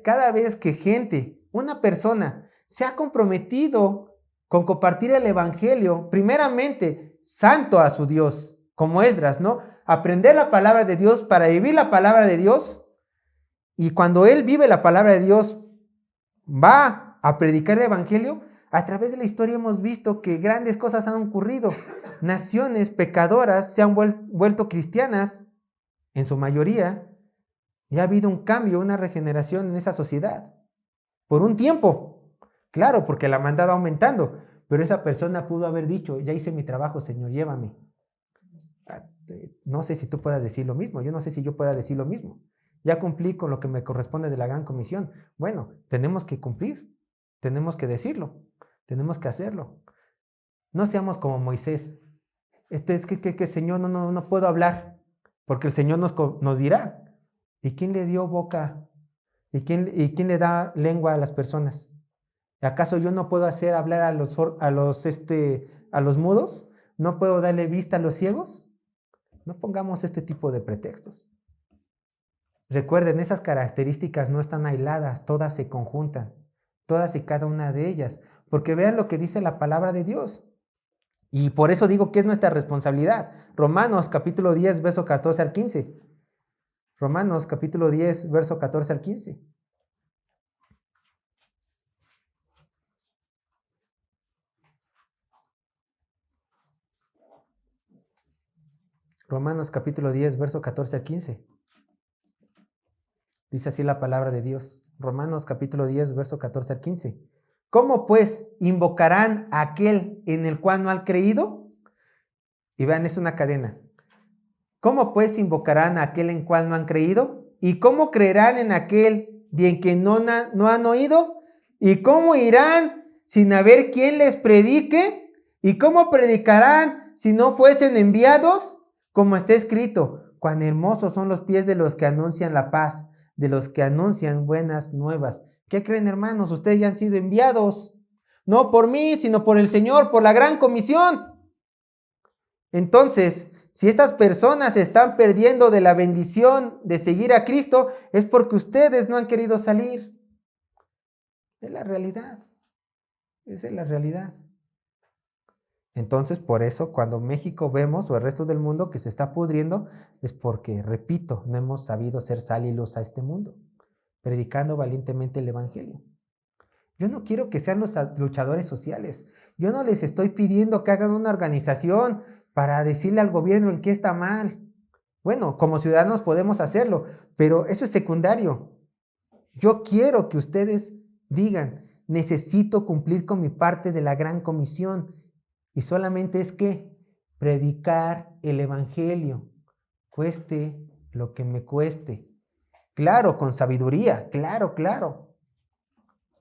que gente, una persona, se ha comprometido con compartir el evangelio, primeramente, santo a su Dios, como Esdras, ¿no? Aprender la palabra de Dios para vivir la palabra de Dios. Y cuando él vive la palabra de Dios, va a predicar el evangelio. A través de la historia hemos visto que grandes cosas han ocurrido. Naciones pecadoras se han vuelto cristianas, en su mayoría, y ha habido un cambio, una regeneración en esa sociedad. Por un tiempo, claro, porque la maldad va aumentando, pero esa persona pudo haber dicho, ya hice mi trabajo, Señor, llévame. No sé si tú puedas decir lo mismo, yo no sé si yo pueda decir lo mismo. Ya cumplí con lo que me corresponde de la gran comisión. Bueno, tenemos que cumplir, tenemos que decirlo, tenemos que hacerlo. No seamos como Moisés. Es que Señor, no puedo hablar, porque el Señor nos dirá. ¿Y quién le dio boca? ¿Y quién le da lengua a las personas? ¿Acaso yo no puedo hacer hablar a los mudos? ¿No puedo darle vista a los ciegos? No pongamos este tipo de pretextos. Recuerden, esas características no están aisladas, todas se conjuntan, todas y cada una de ellas, porque vean lo que dice la palabra de Dios. Y por eso digo que es nuestra responsabilidad. Romanos capítulo 10, verso 14 al 15. Romanos capítulo 10, verso 14 al 15. Romanos capítulo 10, verso 14 al 15. Dice así la palabra de Dios. Romanos capítulo 10, verso 14 al 15. ¿Cómo pues invocarán a aquel en el cual no han creído? Y vean, es una cadena. ¿Cómo pues invocarán a aquel en cual no han creído? ¿Y cómo creerán en aquel de en que no han oído? ¿Y cómo irán sin haber quien les predique? ¿Y cómo predicarán si no fuesen enviados? Como está escrito, cuán hermosos son los pies de los que anuncian la paz, de los que anuncian buenas nuevas, ¿Qué creen, hermanos? Ustedes ya han sido enviados, no por mí, sino por el Señor, por la gran comisión. Entonces, si estas personas se están perdiendo de la bendición de seguir a Cristo, es porque ustedes no han querido salir. Es la realidad. Esa es la realidad. Entonces, por eso, cuando México vemos, o el resto del mundo, que se está pudriendo, es porque, repito, no hemos sabido ser sal y luz a este mundo, predicando valientemente el Evangelio. Yo no quiero que sean los luchadores sociales. Yo no les estoy pidiendo que hagan una organización para decirle al gobierno en qué está mal. Bueno, como ciudadanos podemos hacerlo, pero eso es secundario. Yo quiero que ustedes digan, necesito cumplir con mi parte de la gran comisión. Y solamente es que predicar el Evangelio, cueste lo que me cueste. Claro, con sabiduría, claro.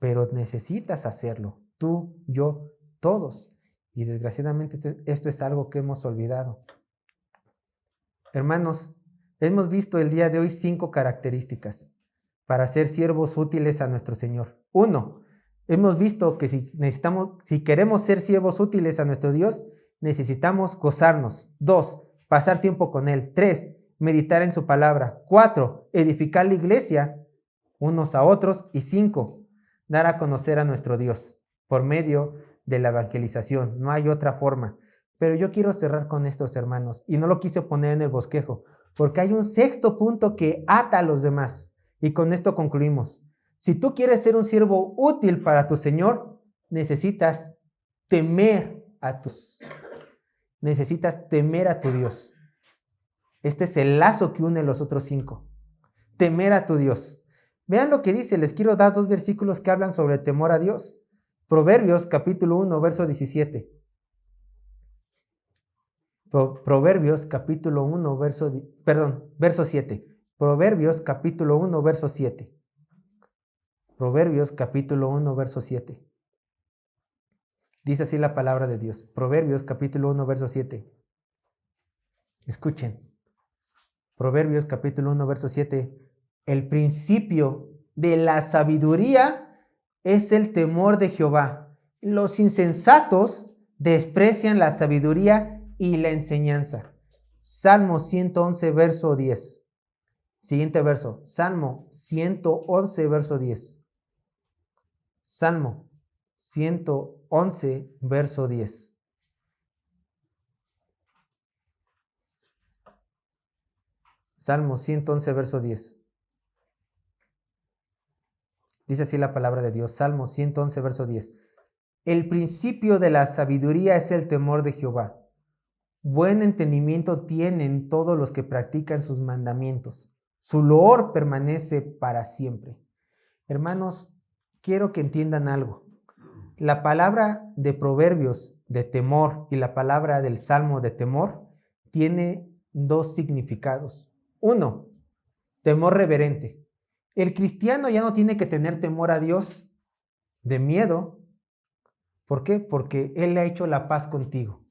Pero necesitas hacerlo, tú, yo, todos. Y desgraciadamente esto es algo que hemos olvidado. Hermanos, hemos visto el día de hoy 5 características para ser siervos útiles a nuestro Señor. 1, hemos visto que si queremos ser siervos útiles a nuestro Dios, necesitamos gozarnos. 2, pasar tiempo con Él. 3, meditar en su palabra. 4, edificar la iglesia unos a otros. Y 5, dar a conocer a nuestro Dios por medio de la evangelización. No hay otra forma. Pero yo quiero cerrar con estos, hermanos, y no lo quise poner en el bosquejo, porque hay un 6º punto que ata a los demás. Y con esto concluimos. Si tú quieres ser un siervo útil para tu Señor, necesitas temer a tu Dios. Este es el lazo que une los otros 5. Temer a tu Dios. Vean lo que dice. Les quiero dar 2 versículos que hablan sobre el temor a Dios. Proverbios capítulo 1, verso 17. Proverbios capítulo 1, verso 7. Proverbios capítulo 1, verso 7. Proverbios capítulo 1, verso 7. Dice así la palabra de Dios. Proverbios capítulo 1, verso 7. Escuchen. Proverbios capítulo 1, verso 7. El principio de la sabiduría es el temor de Jehová. Los insensatos desprecian la sabiduría y la enseñanza. Salmo 111, verso 10. Siguiente verso. Salmo 111, verso 10. Salmo 111, verso 10. Salmo 111, verso 10. Dice así la palabra de Dios. Salmo 111, verso 10. El principio de la sabiduría es el temor de Jehová. Buen entendimiento tienen todos los que practican sus mandamientos. Su loor permanece para siempre. Hermanos, quiero que entiendan algo. La palabra de Proverbios de temor y la palabra del Salmo de temor tiene 2 significados. 1, temor reverente. El cristiano ya no tiene que tener temor a Dios de miedo. ¿Por qué? Porque Él ha hecho la paz contigo.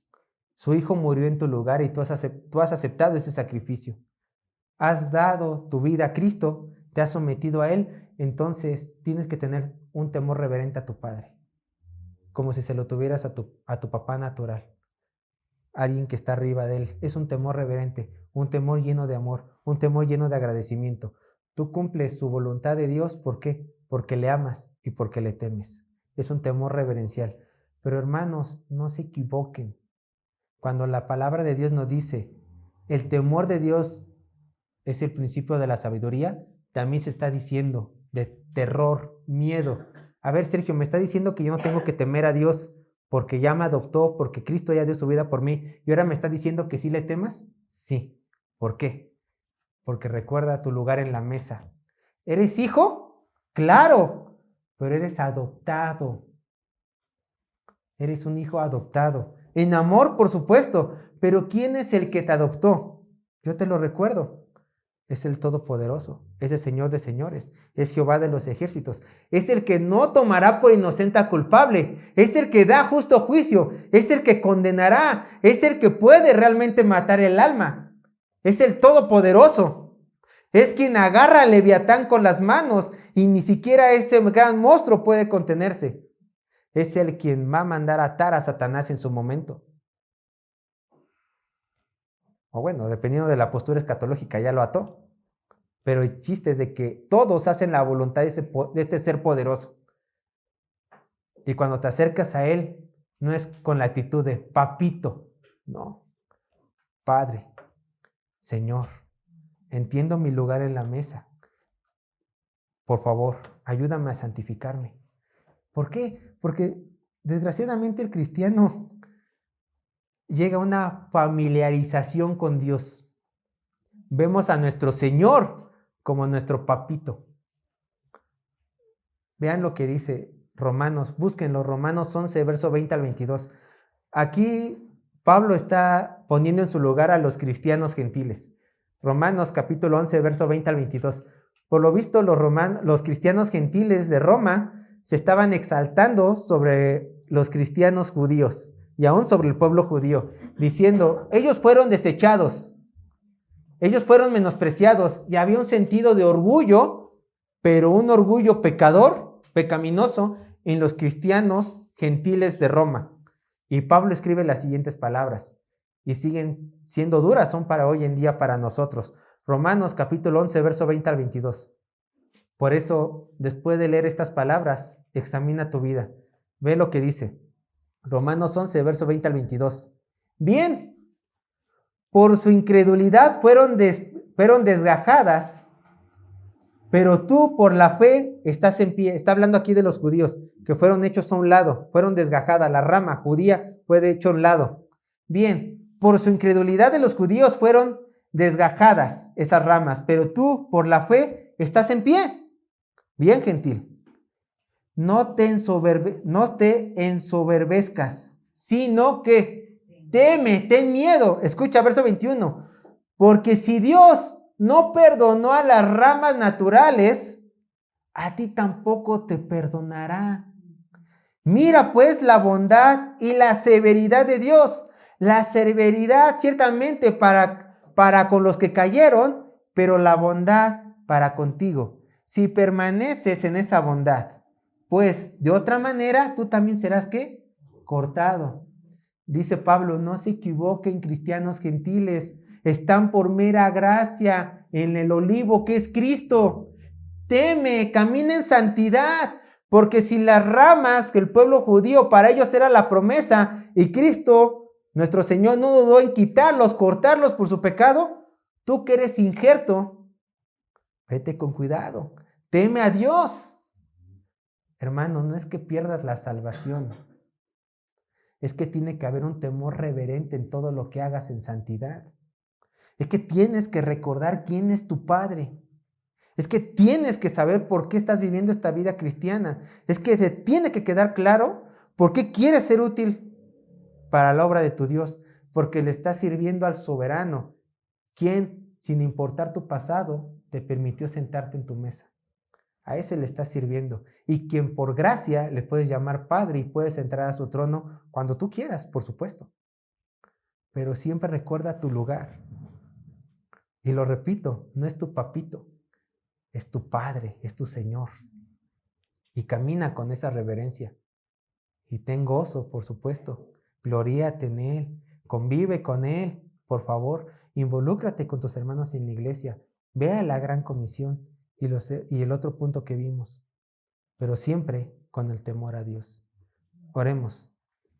Su Hijo murió en tu lugar y tú has aceptado ese sacrificio. Has dado tu vida a Cristo, te has sometido a Él, entonces tienes que tener un temor reverente a tu Padre, como si se lo tuvieras a tu papá natural, alguien que está arriba de Él. Es un temor reverente, un temor lleno de amor, un temor lleno de agradecimiento. Tú cumples su voluntad de Dios, ¿por qué? Porque le amas y porque le temes. Es un temor reverencial. Pero hermanos, no se equivoquen. Cuando la palabra de Dios nos dice, el temor de Dios es el principio de la sabiduría, también se está diciendo de terror, miedo. A ver, Sergio, me está diciendo que yo no tengo que temer a Dios porque ya me adoptó, porque Cristo ya dio su vida por mí, y ahora me está diciendo que sí le temas. Sí. ¿Por qué? Porque recuerda tu lugar en la mesa. ¿Eres hijo? Claro, pero eres adoptado. Eres un hijo adoptado. En amor, por supuesto, pero ¿quién es el que te adoptó? Yo te lo recuerdo. Es el Todopoderoso, es el Señor de señores, es Jehová de los ejércitos, es el que no tomará por inocente a culpable, es el que da justo juicio, es el que condenará, es el que puede realmente matar el alma, es el Todopoderoso. Es quien agarra al Leviatán con las manos y ni siquiera ese gran monstruo puede contenerse. Es Él quien va a mandar a atar a Satanás en su momento. O bueno, dependiendo de la postura escatológica, ya lo ató. Pero el chiste es de que todos hacen la voluntad de este ser poderoso. Y cuando te acercas a Él, no es con la actitud de papito, no. Padre, Señor, entiendo mi lugar en la mesa. Por favor, ayúdame a santificarme. ¿Por qué? Porque desgraciadamente el cristiano llega a una familiarización con Dios. Vemos a nuestro Señor como nuestro papito. Vean lo que dice Romanos, búsquenlo, Romanos 11, verso 20 al 22. Aquí Pablo está poniendo en su lugar a los cristianos gentiles. Romanos capítulo 11, verso 20 al 22. Por lo visto, los cristianos gentiles de Roma se estaban exaltando sobre los cristianos judíos y aún sobre el pueblo judío, diciendo, ellos fueron desechados, ellos fueron menospreciados, y había un sentido de orgullo, pero un orgullo pecador, pecaminoso, en los cristianos gentiles de Roma. Y Pablo escribe las siguientes palabras, y siguen siendo duras, son para hoy en día para nosotros. Romanos capítulo 11, verso 20 al 22. Por eso, después de leer estas palabras, examina tu vida. Ve lo que dice. Romanos 11, verso 20 al 22. Bien, por su incredulidad fueron desgajadas, pero tú por la fe estás en pie. Está hablando aquí de los judíos, que fueron hechos a un lado, fueron desgajadas. La rama judía fue hecha a un lado. Bien, por su incredulidad de los judíos fueron desgajadas esas ramas, pero tú por la fe estás en pie. Bien, gentil. No te ensoberbezcas, sino que teme, ten miedo. Escucha, verso 21. Porque si Dios no perdonó a las ramas naturales, a ti tampoco te perdonará. Mira pues la bondad y la severidad de Dios. La severidad ciertamente para con los que cayeron, pero la bondad para contigo. Si permaneces en esa bondad, pues de otra manera tú también serás ¿qué? Cortado. Dice Pablo, no se equivoquen cristianos gentiles, están por mera gracia en el olivo que es Cristo. Teme, camina en santidad, porque si las ramas que el pueblo judío para ellos era la promesa y Cristo, nuestro Señor, no dudó en quitarlos, cortarlos por su pecado, tú que eres injerto, vete con cuidado, teme a Dios. Hermano, no es que pierdas la salvación, es que tiene que haber un temor reverente en todo lo que hagas en santidad. Es que tienes que recordar quién es tu Padre. Es que tienes que saber por qué estás viviendo esta vida cristiana. Es que te tiene que quedar claro por qué quieres ser útil para la obra de tu Dios. Porque le estás sirviendo al soberano, quien, sin importar tu pasado, te permitió sentarte en tu mesa. A ese le estás sirviendo. Y quien por gracia le puedes llamar Padre y puedes entrar a su trono cuando tú quieras, por supuesto. Pero siempre recuerda tu lugar. Y lo repito, no es tu papito, es tu Padre, es tu Señor. Y camina con esa reverencia. Y ten gozo, por supuesto. Gloríate en Él. Convive con Él, por favor. Involúcrate con tus hermanos en la iglesia. Ve a la gran comisión y el otro punto que vimos. Pero siempre con el temor a Dios. Oremos.